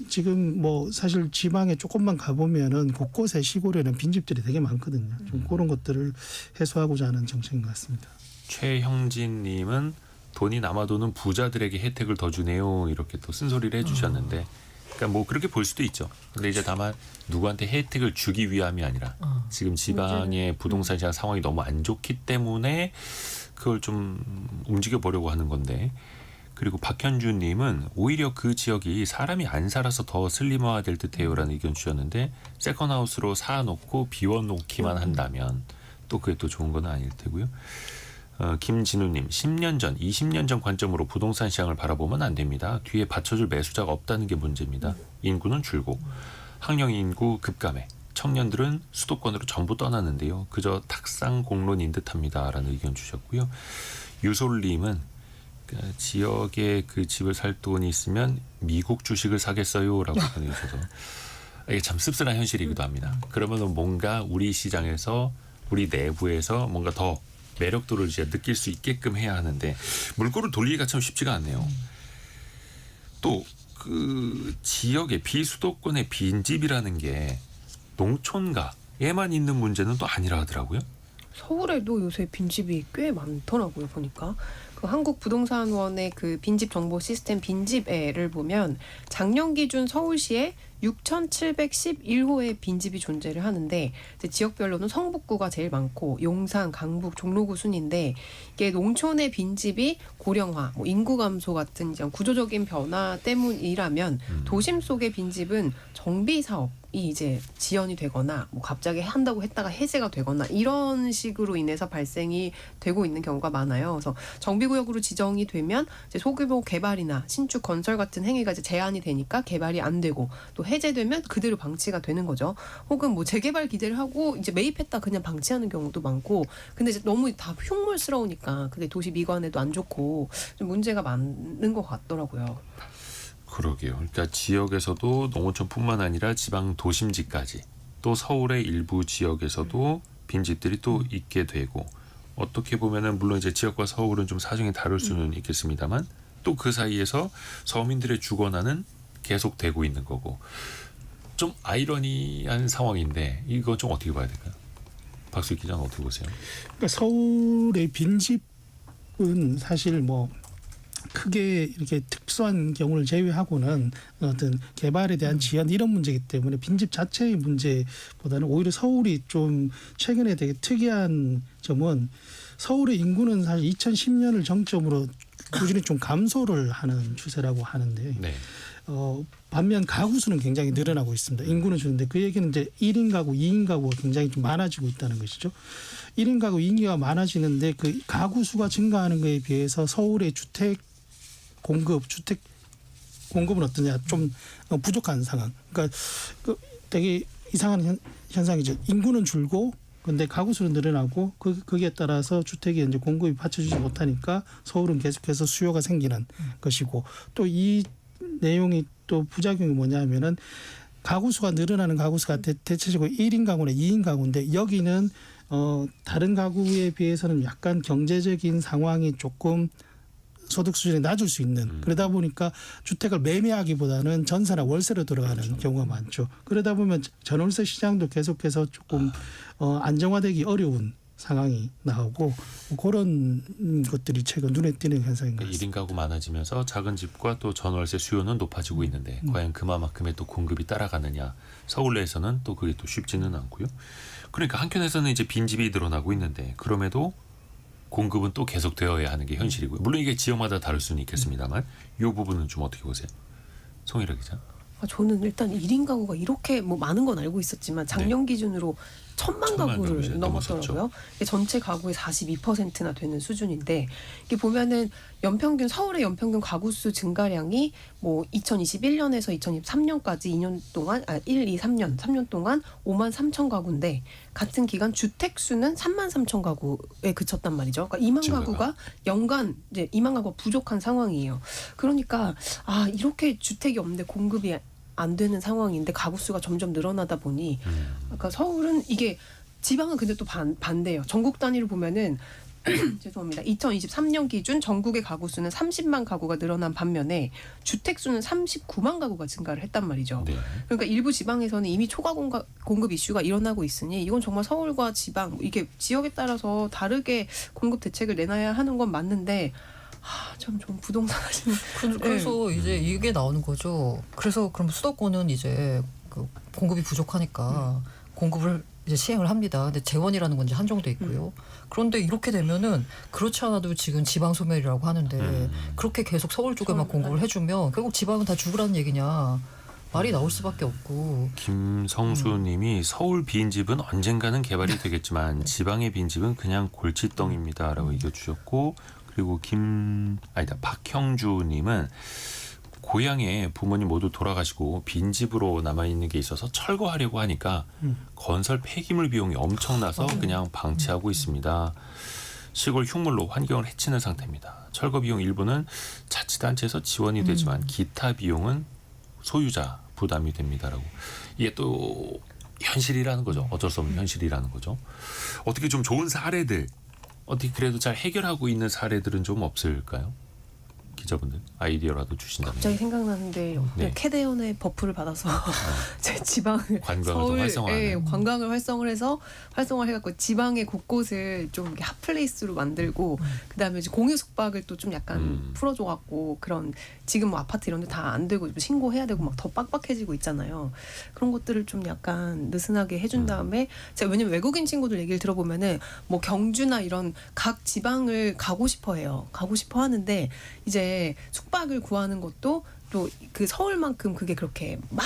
지금 뭐 사실 지방에 조금만 가보면은 곳곳에 시골에는 빈집들이 되게 많거든요. 좀 그런 것들을 해소하고자 하는 정책인 것 같습니다. 최형진님은 돈이 남아도는 부자들에게 혜택을 더 주네요. 이렇게 또 쓴소리를 해주셨는데, 그러니까 뭐 그렇게 볼 수도 있죠. 근데 이제 다만 누구한테 혜택을 주기 위함이 아니라 지금 지방의 부동산 시장 상황이 너무 안 좋기 때문에 그걸 좀 움직여 보려고 하는 건데. 그리고 박현주님은 오히려 그 지역이 사람이 안 살아서 더 슬림화가 될 듯해요라는 의견 주셨는데 세컨하우스로 사놓고 비워놓기만 한다면 또 그게 또 좋은 건 아닐 테고요. 김진우님 10년 전, 20년 전 관점으로 부동산 시장을 바라보면 안 됩니다. 뒤에 받쳐줄 매수자가 없다는 게 문제입니다. 인구는 줄고 학령 인구 급감해 청년들은 수도권으로 전부 떠나는데요. 그저 탁상 공론인 듯합니다라는 의견 주셨고요. 유솔님은 지역에 그 집을 살 돈이 있으면 미국 주식을 사겠어요라고 보내주셔서 이게 참 씁쓸한 현실이기도 합니다. 그러면 뭔가 우리 시장에서 우리 내부에서 뭔가 더 매력도를 이제 느낄 수 있게끔 해야 하는데 물꼬를 돌리기가 참 쉽지가 않네요. 또 그 지역의 비수도권의 빈집이라는 게 농촌가에만 있는 문제는 또 아니라 하더라고요. 서울에도 요새 빈집이 꽤 많더라고요 보니까. 그 한국부동산원의 그 빈집 정보 시스템 빈집에를 보면 작년 기준 서울시에 6,711호의 빈집이 존재를 하는데 이제 지역별로는 성북구가 제일 많고 용산, 강북, 종로구 순인데 이게 농촌의 빈집이 고령화, 뭐 인구 감소 같은 이제 구조적인 변화 때문이라면 도심 속의 빈집은 정비 사업이 이제 지연이 되거나 뭐 갑자기 한다고 했다가 해제가 되거나 이런 식으로 인해서 발생이 되고 있는 경우가 많아요. 그래서 정비구역으로 지정이 되면 이제 소규모 개발이나 신축 건설 같은 행위가 이제 제한이 되니까 개발이 안 되고 또 해제되면 그대로 방치가 되는 거죠. 혹은 뭐 재개발 기대를 하고 이제 매입했다 그냥 방치하는 경우도 많고 근데 이제 너무 다 흉물스러우니까 그게 도시 미관에도 안 좋고 좀 문제가 많은 것 같더라고요. 그러게요. 그러니까 지역에서도 농어촌뿐만 아니라 지방 도심지까지 또 서울의 일부 지역에서도 빈집들이 또 있게 되고 어떻게 보면은 물론 이제 지역과 서울은 좀 사정이 다를 수는 있겠습니다만 또 그 사이에서 서민들의 주거난은 계속되고 있는 거고 좀 아이러니한 상황인데 이거 좀 어떻게 봐야 될까요? 박수익 기자는 어떻게 보세요? 그러니까 서울의 빈집은 사실 뭐 크게 이렇게 특수한 경우를 제외하고는 어떤 개발에 대한 지연 이런 문제이기 때문에 빈집 자체의 문제보다는 오히려 서울이 좀 최근에 되게 특이한 점은 서울의 인구는 사실 2010년을 정점으로 꾸준히 좀 감소를 하는 추세라고 하는데 네. 반면 가구 수는 굉장히 늘어나고 있습니다. 인구는 주는데 그 얘기는 이제 1인 가구, 2인 가구가 굉장히 좀 많아지고 있다는 것이죠. 1인 가구, 2인 가구가 많아지는데 그 가구 수가 증가하는 것에 비해서 서울의 주택 공급은 어떠냐 좀 부족한 상황. 그러니까 그 되게 이상한 현상이죠. 인구는 줄고 근데 가구 수는 늘어나고 거기에 따라서 주택이 이제 공급이 받쳐주지 못하니까 서울은 계속해서 수요가 생기는 것이고 또 이 내용이 또 부작용이 뭐냐면은 가구 수가 늘어나는 가구 수가 대체적으로 1인 가구나 2인 가구인데 여기는 다른 가구에 비해서는 약간 경제적인 상황이 조금 소득 수준이 낮을 수 있는 그러다 보니까 주택을 매매하기보다는 전세나 월세로 들어가는 그렇죠. 경우가 많죠. 그러다 보면 전월세 시장도 계속해서 조금 안정화되기 어려운 상황이 나오고 뭐 그런 것들이 최근 눈에 띄는 현상인 것 같습니다. 1인 가구 많아지면서 작은 집과 또 전월세 수요는 높아지고 있는데 과연 그만큼의 또 공급이 따라가느냐 서울 내에서는 또 그게 또 쉽지는 않고요. 그러니까 한켠에서는 이제 빈집이 늘어나고 있는데 그럼에도 공급은 또 계속되어야 하는 게 현실이고요. 물론 이게 지역마다 다를 수는 있겠습니다만 이 부분은 좀 어떻게 보세요? 송일아 기자. 저는 일단 1인 가구가 이렇게 뭐 많은 건 알고 있었지만 작년 기준으로 1,000만 가구를 가구를 넘었더라고요. 이게 전체 가구의 42%나 되는 수준인데 이게 보면은 연평균 서울의 연평균 가구 수 증가량이 뭐 2021년에서 2023년까지 2년 동안 3년 동안 5만 3천 가구인데 같은 기간 주택 수는 3만 3천 가구에 그쳤단 말이죠. 그러니까 2만 증가가. 가구가 연간 이제 2만 가구가 부족한 상황이에요. 그러니까 이렇게 주택이 없는데 공급이 안 되는 상황인데 가구 수가 점점 늘어나다 보니 그러니까 서울은 이게 지방은 근데 또 반대예요. 전국 단위로 보면은 죄송합니다. 2023년 기준 전국의 가구 수는 30만 가구가 늘어난 반면에 주택 수는 39만 가구가 증가를 했단 말이죠. 네. 그러니까 일부 지방에서는 이미 초과 공급 이슈가 일어나고 있으니 이건 정말 서울과 지방 이게 지역에 따라서 다르게 공급 대책을 내놔야 하는 건 맞는데 좀 부동산 하시는 그래서 이제 이게 나오는 거죠. 그래서 그럼 수도권은 이제 그 공급이 부족하니까 공급을 이제 시행을 합니다. 근데 재원이라는 건 이제 한정돼 있고요. 그런데 이렇게 되면은 그렇지 않아도 지금 지방 소멸이라고 하는데 그렇게 계속 서울 쪽에만 공급을 해주면 결국 지방은 다 죽으라는 얘기냐. 말이 나올 수밖에 없고. 김성수님이 서울 빈집은 언젠가는 개발이 되겠지만 지방의 빈집은 그냥 골칫덩입니다라고 얘기해 주셨고 그리고 박형주님은 고향에 부모님 모두 돌아가시고 빈집으로 남아있는 게 있어서 철거하려고 하니까 건설 폐기물 비용이 엄청나서 그냥 방치하고 있습니다. 시골 흉물로 환경을 해치는 상태입니다. 철거 비용 일부는 자치단체에서 지원이 되지만 기타 비용은 소유자 부담이 됩니다라고. 이게 또 현실이라는 거죠. 어쩔 수 없는 현실이라는 거죠. 어떻게 좀 좋은 사례들 어떻게 그래도 잘 해결하고 있는 사례들은 좀 없을까요? 기자분들 아이디어라도 주신다면. 갑자기 생각나는데 네. 캐대언의 버프를 받아서 제 지방을 관광을 좀 활성화하는. 관광을 활성을 해서 활성화를 해갖고 지방의 곳곳을 좀 이렇게 핫플레이스로 만들고 그다음에 이제 공유 숙박을 또 좀 약간 풀어줘갖고 그런 지금 뭐 아파트 이런 데 다 안 되고 신고해야 되고 막 더 빡빡해지고 있잖아요. 그런 것들을 좀 약간 느슨하게 해준 다음에 제가 왜냐면 외국인 친구들 얘기를 들어보면은 뭐 경주나 이런 각 지방을 가고 싶어해요. 가고 싶어 하는데 이제 숙박을 구하는 것도 또 그 서울만큼 그게 그렇게 막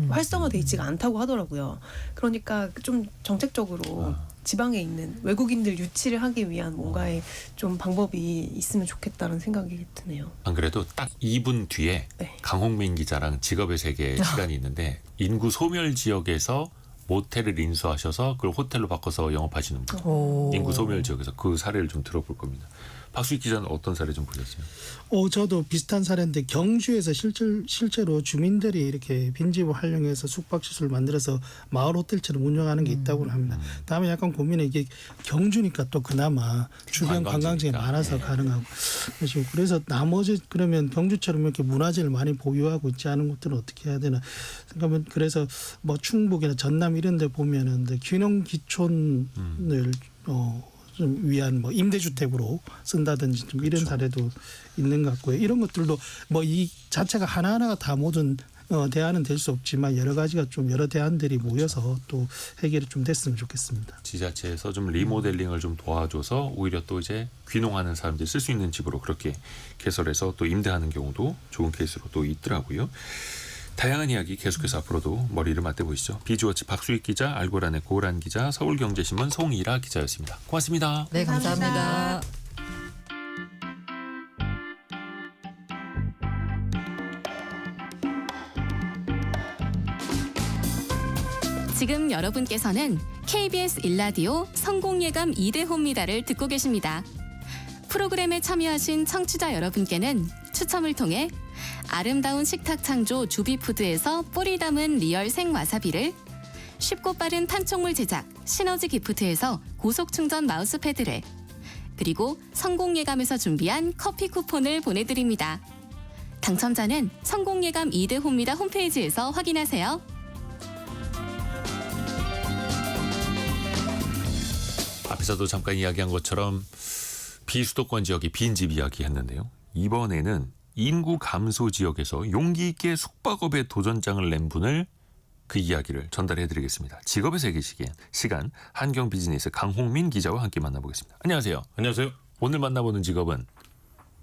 활성화돼 있지가 않다고 하더라고요. 그러니까 좀 정책적으로 지방에 있는 외국인들 유치를 하기 위한 뭔가의 좀 방법이 있으면 좋겠다는 생각이 드네요. 안 그래도 딱 2분 뒤에 네. 강홍민 기자랑 직업의 세계 시간이 있는데 인구 소멸 지역에서 모텔을 인수하셔서 그걸 호텔로 바꿔서 영업하시는 분. 오. 인구 소멸 지역에서 그 사례를 좀 들어볼 겁니다. 박수익 기자는 어떤 사례 좀 보셨어요? 저도 비슷한 사례인데 경주에서 실제로 주민들이 이렇게 빈집을 활용해서 숙박시설을 만들어서 마을 호텔처럼 운영하는 게 있다고 합니다. 다음에 약간 고민은 이게 경주니까 또 그나마 주변 관광지가 관광지니까. 많아서 가능하고 그래서 나머지 그러면 경주처럼 이렇게 문화재를 많이 보유하고 있지 않은 곳들은 어떻게 해야 되나 생각하면 그래서 뭐 충북이나 전남 이런 데 보면은 균형 기촌을 좀 위한 뭐 임대주택으로 쓴다든지 좀 이런 사례도 있는 것 같고요. 이런 것들도 뭐 이 자체가 하나하나가 다 모든 대안은 될 수 없지만 여러 가지가 좀 여러 대안들이 모여서 또 해결이 좀 됐으면 좋겠습니다. 지자체에서 좀 리모델링을 좀 도와줘서 오히려 또 이제 귀농하는 사람들이 쓸 수 있는 집으로 그렇게 개설해서 또 임대하는 경우도 좋은 케이스로 또 있더라고요. 다양한 이야기 계속해서 앞으로도 머리를 맞대보시죠. 비주워치 박수익 기자, 알고란의 고란 기자, 서울경제신문 송일아 기자였습니다. 고맙습니다. 네, 감사합니다. 지금 여러분께서는 KBS 1라디오 성공예감 2대호입니다를 듣고 계십니다. 프로그램에 참여하신 청취자 여러분께는 추첨을 통해 아름다운 식탁 창조 주비푸드에서 뿌리 담은 리얼 생와사비를, 쉽고 빠른 판촉물 제작 시너지 기프트에서 고속 충전 마우스패드를, 그리고 성공예감에서 준비한 커피 쿠폰을 보내드립니다. 당첨자는 성공예감 2대호입니다 홈페이지에서 확인하세요. 앞에서도 잠깐 이야기한 것처럼 비수도권 지역의 빈집 이야기 했는데요. 이번에는 인구 감소 지역에서 용기 있게 숙박업에 도전장을 낸 분을 그 이야기를 전달해드리겠습니다. 직업의 세계 시간 한경 비즈니스 강홍민 기자와 함께 만나보겠습니다. 안녕하세요. 안녕하세요. 오늘 만나보는 직업은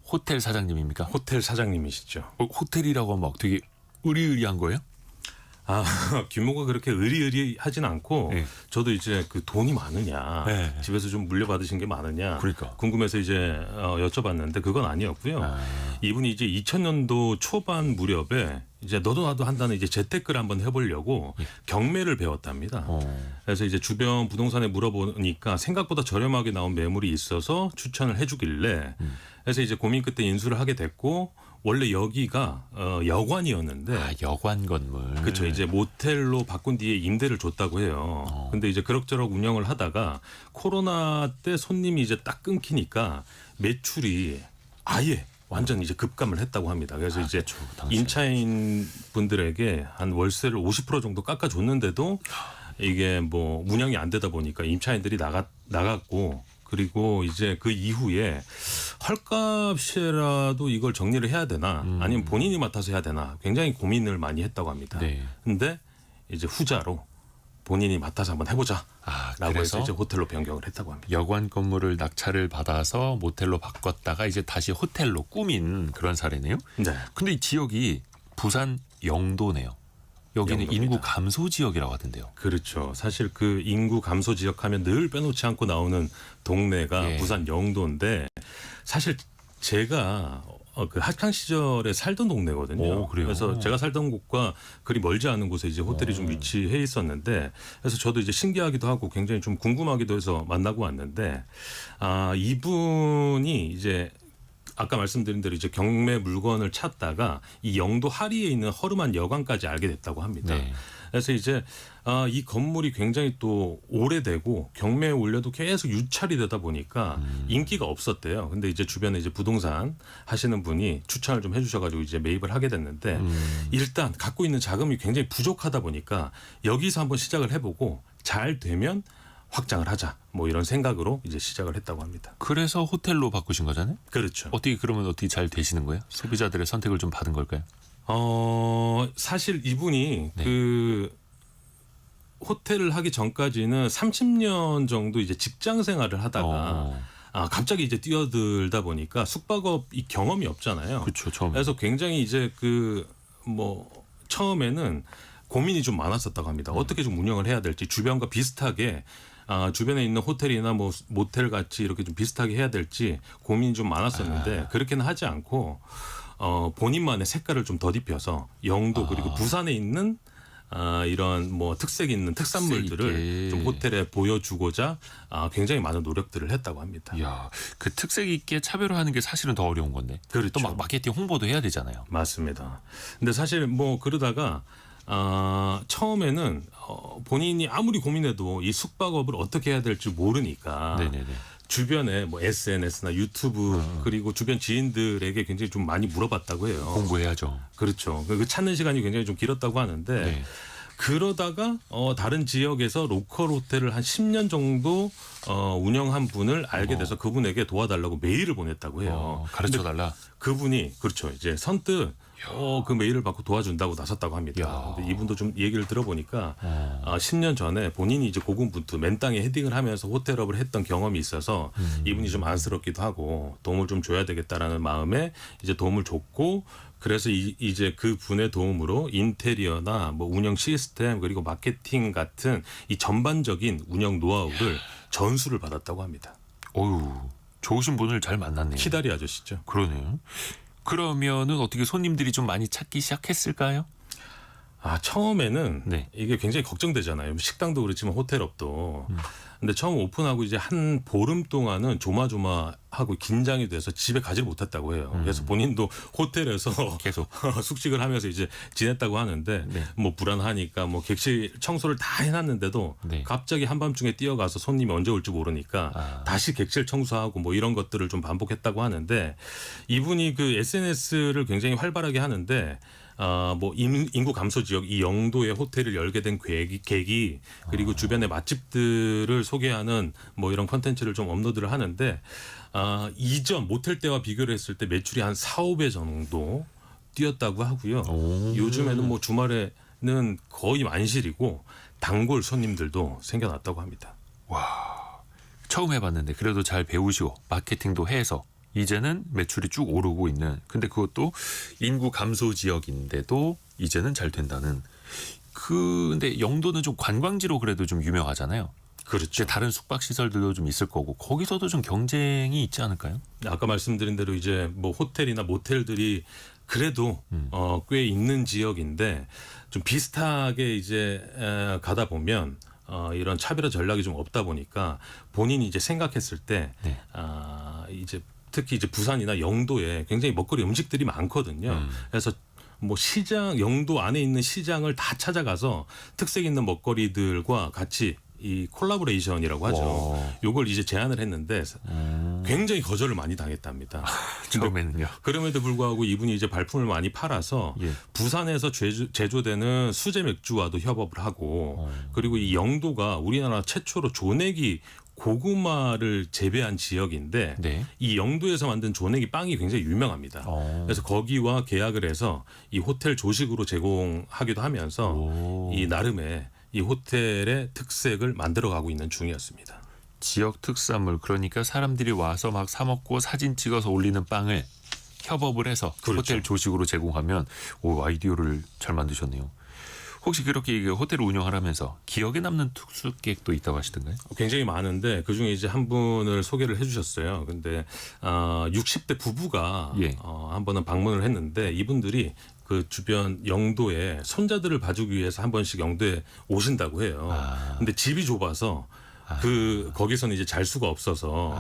호텔 사장님입니까? 호텔 사장님이시죠. 호텔이라고 하면 막 되게 의리의리한 거예요? 규모가 그렇게 의리의리하진 않고 네. 저도 이제 그 돈이 많으냐, 네. 집에서 좀 물려받으신 게 많으냐 그러니까. 궁금해서 이제 여쭤봤는데 그건 아니었고요. 이분이 이제 2000년도 초반 무렵에 이제 너도 나도 한다는 이제 재테크를 한번 해보려고 경매를 배웠답니다. 그래서 이제 주변 부동산에 물어보니까 생각보다 저렴하게 나온 매물이 있어서 추천을 해주길래 그래서 이제 고민 끝에 인수를 하게 됐고 원래 여기가 여관이었는데 여관 건물. 그렇죠. 이제 모텔로 바꾼 뒤에 임대를 줬다고 해요. 근데 이제 그럭저럭 운영을 하다가 코로나 때 손님이 이제 딱 끊기니까 매출이 아예 완전 이제 급감을 했다고 합니다. 그래서 이제 임차인 분들에게 한 월세를 50% 정도 깎아줬는데도 이게 뭐 운영이 안 되다 보니까 임차인들이 나갔고 그리고 이제 그 이후에 헐값이라도 이걸 정리를 해야 되나 아니면 본인이 맡아서 해야 되나 굉장히 고민을 많이 했다고 합니다. 네. 근데 이제 후자로 본인이 맡아서 한번 해보자 라고 그래서 해서 이제 호텔로 변경을 했다고 합니다. 여관 건물을 낙찰을 받아서 모텔로 바꿨다가 이제 다시 호텔로 꾸민 그런 사례네요. 네. 근데 이 지역이 부산 영도네요. 여기는 영도입니다. 인구 감소 지역이라고 하던데요. 그렇죠. 사실 그 인구 감소 지역 하면 늘 빼놓지 않고 나오는 동네가 예. 부산 영도인데 사실 제가 그 학창 시절에 살던 동네거든요. 오, 그래요? 그래서 제가 살던 곳과 그리 멀지 않은 곳에 이제 호텔이 좀 위치해 있었는데 그래서 저도 이제 신기하기도 하고 굉장히 좀 궁금하기도 해서 만나고 왔는데 이분이 이제 아까 말씀드린 대로 이제 경매 물건을 찾다가 이 영도 하리에 있는 허름한 여관까지 알게 됐다고 합니다. 네. 그래서 이제 이 건물이 굉장히 또 오래되고 경매에 올려도 계속 유찰이 되다 보니까 인기가 없었대요. 근데 이제 주변에 이제 부동산 하시는 분이 추천을 좀 해주셔가지고 이제 매입을 하게 됐는데 일단 갖고 있는 자금이 굉장히 부족하다 보니까 여기서 한번 시작을 해보고 잘 되면 확장을 하자. 뭐 이런 생각으로 이제 시작을 했다고 합니다. 그래서 호텔로 바꾸신 거잖아요. 그렇죠. 그러면 어떻게 잘 되시는 거예요? 소비자들의 선택을 좀 받은 걸까요? 사실 이분이 네. 그 호텔을 하기 전까지는 30년 정도 이제 직장 생활을 하다가 갑자기 이제 뛰어들다 보니까 숙박업 이 경험이 없잖아요. 그렇죠. 처음에. 그래서 굉장히 이제 그 뭐 처음에는 고민이 좀 많았었다고 합니다. 어떻게 좀 운영을 해야 될지 주변과 비슷하게 주변에 있는 호텔이나 뭐 모텔 같이 이렇게 좀 비슷하게 해야 될지 고민이 좀 많았었는데 그렇게는 하지 않고 본인만의 색깔을 좀 덧입혀서 영도 그리고 부산에 있는 이런 뭐 특색 있는 특산물들을 있게. 좀 호텔에 보여주고자 굉장히 많은 노력들을 했다고 합니다. 이야, 그 특색 있게 차별화하는 게 사실은 더 어려운 건데. 그렇죠. 또 막 마케팅 홍보도 해야 되잖아요. 맞습니다. 근데 사실 뭐 그러다가 처음에는 본인이 아무리 고민해도 이 숙박업을 어떻게 해야 될지 모르니까 네네네. 주변에 뭐 SNS나 유튜브 그리고 주변 지인들에게 굉장히 좀 많이 물어봤다고 해요. 공부해야죠. 그렇죠. 그 찾는 시간이 굉장히 좀 길었다고 하는데 네. 그러다가 다른 지역에서 로컬 호텔을 한 10년 정도 운영한 분을 알게 돼서 그분에게 도와달라고 메일을 보냈다고 해요. 가르쳐 달라. 그분이 그렇죠. 이제 선뜻 그 메일을 받고 도와준다고 나섰다고 합니다. 야. 근데 이분도 좀 얘기를 들어보니까 10년 전에 본인이 이제 고군분투 맨 땅에 헤딩을 하면서 호텔업을 했던 경험이 있어서 이분이 좀 안쓰럽기도 하고 도움을 좀 줘야 되겠다라는 마음에 이제 도움을 줬고 그래서 이제 그 분의 도움으로 인테리어나 뭐 운영 시스템 그리고 마케팅 같은 이 전반적인 운영 노하우를 전수를 받았다고 합니다. 어유, 좋으신 분을 잘 만났네요. 키다리 아저씨죠. 그러네요. 그러면은 어떻게 손님들이 좀 많이 찾기 시작했을까요? 처음에는 네. 이게 굉장히 걱정되잖아요. 식당도 그렇지만 호텔업도. 근데 처음 오픈하고 이제 한 보름 동안은 조마조마하고 긴장이 돼서 집에 가지를 못했다고 해요. 그래서 본인도 호텔에서 계속. 숙식을 하면서 이제 지냈다고 하는데 네. 뭐 불안하니까 뭐 객실 청소를 다 해놨는데도 네. 갑자기 한밤중에 뛰어가서 손님이 언제 올지 모르니까 다시 객실 청소하고 뭐 이런 것들을 좀 반복했다고 하는데 이분이 그 SNS를 굉장히 활발하게 하는데 뭐 인구 감소 지역 이 영도에 호텔을 열게 된 계기 그리고 주변의 맛집들을 소개하는 뭐 이런 컨텐츠를 좀 업로드를 하는데 이전 모텔 때와 비교를 했을 때 매출이 한 4, 5배 정도 뛰었다고 하고요. 요즘에는 뭐 주말에는 거의 만실이고 단골 손님들도 생겨났다고 합니다. 처음 해봤는데 그래도 잘 배우시고 마케팅도 해서 이제는 매출이 쭉 오르고 있는. 근데 그것도 인구 감소 지역인데도 이제는 잘 된다는. 근데 영도는 좀 관광지로 그래도 좀 유명하잖아요. 그렇죠. 이제 다른 숙박 시설들도 좀 있을 거고 거기서도 좀 경쟁이 있지 않을까요? 아까 말씀드린 대로 이제 뭐 호텔이나 모텔들이 그래도 꽤 있는 지역인데 좀 비슷하게 이제 가다 보면 이런 차별화 전략이 좀 없다 보니까 본인이 이제 생각했을 때 네. 이제 특히 이제 부산이나 영도에 굉장히 먹거리 음식들이 많거든요. 그래서 뭐 시장 영도 안에 있는 시장을 다 찾아가서 특색 있는 먹거리들과 같이 이 콜라보레이션이라고 하죠. 요걸 이제 제안을 했는데 굉장히 거절을 많이 당했답니다. 처음에는요. 그럼에도 불구하고 이분이 이제 발품을 많이 팔아서 예. 부산에서 제조되는 수제 맥주와도 협업을 하고 그리고 이 영도가 우리나라 최초로 조내기 고구마를 재배한 지역인데 네. 이 영도에서 만든 조내기 빵이 굉장히 유명합니다. 그래서 거기와 계약을 해서 이 호텔 조식으로 제공하기도 하면서 이 나름의 이 호텔의 특색을 만들어가고 있는 중이었습니다. 지역 특산물, 그러니까 사람들이 와서 막 사 먹고 사진 찍어서 올리는 빵을 협업을 해서 그렇죠. 호텔 조식으로 제공하면 아이디어를 잘 만드셨네요. 혹시 그렇게 호텔을 운영하면서 기억에 남는 특수객도 있다고 하시던가요? 굉장히 많은데 그중에 이제 한 분을 소개를 해주셨어요. 근데 60대 부부가 예. 한 번은 방문을 했는데 이분들이 그 주변 영도에 손자들을 봐주기 위해서 한 번씩 영도에 오신다고 해요. 근데 집이 좁아서 거기서는 이제 잘 수가 없어서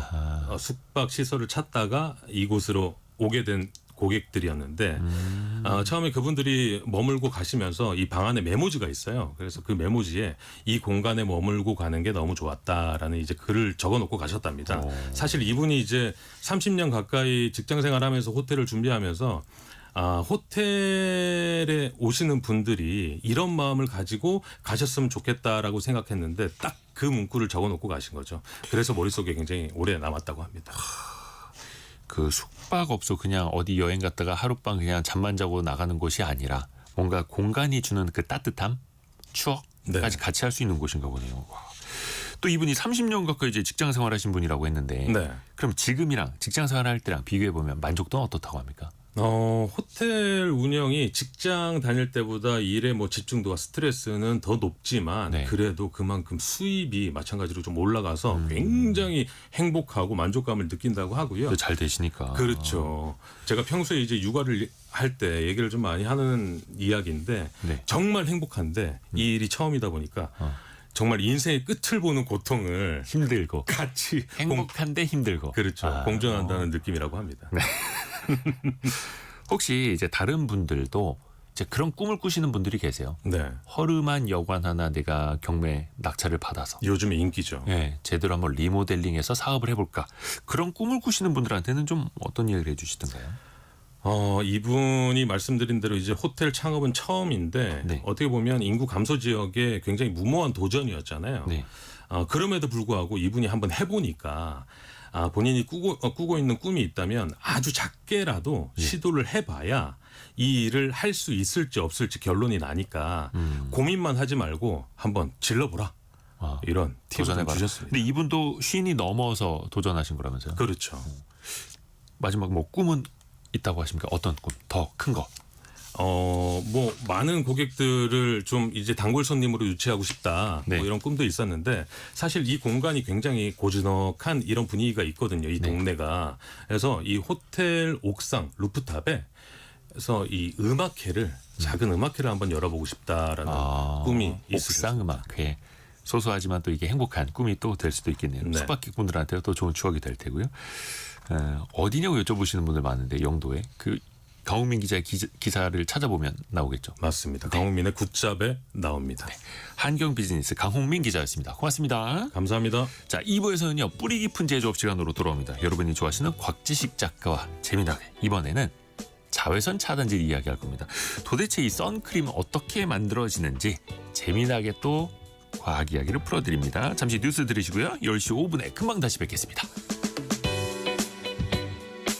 숙박 시설을 찾다가 이곳으로 오게 된 고객들이었는데 처음에 그분들이 머물고 가시면서 이 방 안에 메모지가 있어요. 그래서 그 메모지에 이 공간에 머물고 가는 게 너무 좋았다라는 이제 글을 적어놓고 가셨답니다. 사실 이분이 이제 30년 가까이 직장 생활하면서 호텔을 준비하면서 호텔에 오시는 분들이 이런 마음을 가지고 가셨으면 좋겠다라고 생각했는데 딱 그 문구를 적어놓고 가신 거죠. 그래서 머릿속에 굉장히 오래 남았다고 합니다. 그 숙박업소 그냥 어디 여행 갔다가 하룻밤 그냥 잠만 자고 나가는 곳이 아니라 뭔가 공간이 주는 그 따뜻함, 추억까지 네. 같이 할 수 있는 곳인가 보네요. 와. 또 이분이 30년 가까이 이제 직장 생활하신 분이라고 했는데 네. 그럼 지금이랑 직장 생활할 때랑 비교해 보면 만족도는 어떻다고 합니까? 호텔 운영이 직장 다닐 때보다 일의 뭐 집중도와 스트레스는 더 높지만 네. 그래도 그만큼 수입이 마찬가지로 좀 올라가서 굉장히 행복하고 만족감을 느낀다고 하고요. 잘 되시니까. 그렇죠. 제가 평소에 이제 육아를 할 때 얘기를 좀 많이 하는 이야기인데 네. 정말 행복한데 이 일이 처음이다 보니까 정말 인생의 끝을 보는 고통을 힘들고 같이 행복한데 힘들고. 그렇죠. 공존한다는 느낌이라고 합니다. 혹시 이제 다른 분들도 이제 그런 꿈을 꾸시는 분들이 계세요. 네. 허름한 여관 하나 내가 경매 낙찰을 받아서 요즘에 인기죠. 예, 제대로 한번 리모델링해서 사업을 해볼까. 그런 꿈을 꾸시는 분들한테는 좀 어떤 이야기를 해주시던가요? 이분이 말씀드린 대로 이제 호텔 창업은 처음인데 네. 어떻게 보면 인구 감소 지역에 굉장히 무모한 도전이었잖아요. 네. 그럼에도 불구하고 이분이 한번 해보니까 본인이 꾸고 있는 꿈이 있다면 아주 작게라도 시도를 해봐야 이 일을 할 수 있을지 없을지 결론이 나니까 고민만 하지 말고 한번 질러보라. 이런 팁을 도전해봐라. 주셨습니다. 근데 이분도 쉰이 넘어서 도전하신 거라면서요? 그렇죠. 마지막 뭐 꿈은 있다고 하십니까? 어떤 꿈? 더 큰 거? 뭐 많은 고객들을 좀 이제 단골 손님으로 유치하고 싶다. 네. 뭐 이런 꿈도 있었는데 사실 이 공간이 굉장히 고즈넉한 이런 분위기가 있거든요. 이 동네가. 그래서 이 호텔 옥상 루프탑에 그래서 이 음악회를 작은 음악회를 한번 열어보고 싶다라는 꿈이 있으셨습니다. 옥상 음악회. 소소하지만 또 이게 행복한 꿈이 또 될 수도 있겠네요. 네. 숙박객분들한테 또 좋은 추억이 될 테고요. 어디냐고 여쭤보시는 분들 많은데 영도에 그 강훈민 기자의 기사를 찾아보면 나오겠죠. 맞습니다. 강훈민의 굿잡에 나옵니다. 한경 비즈니스 강홍민 기자였습니다. 고맙습니다. 감사합니다. 자, 2부에서는요. 뿌리 깊은 제조업 시간으로 돌아옵니다. 여러분이 좋아하시는 곽지식 작가와 재미나게 이번에는 자외선 차단제 이야기할 겁니다. 도대체 이 선크림은 어떻게 만들어지는지 재미나게 또 과학 이야기를 풀어드립니다. 잠시 뉴스 들으시고요. 10시 5분에 금방 다시 뵙겠습니다.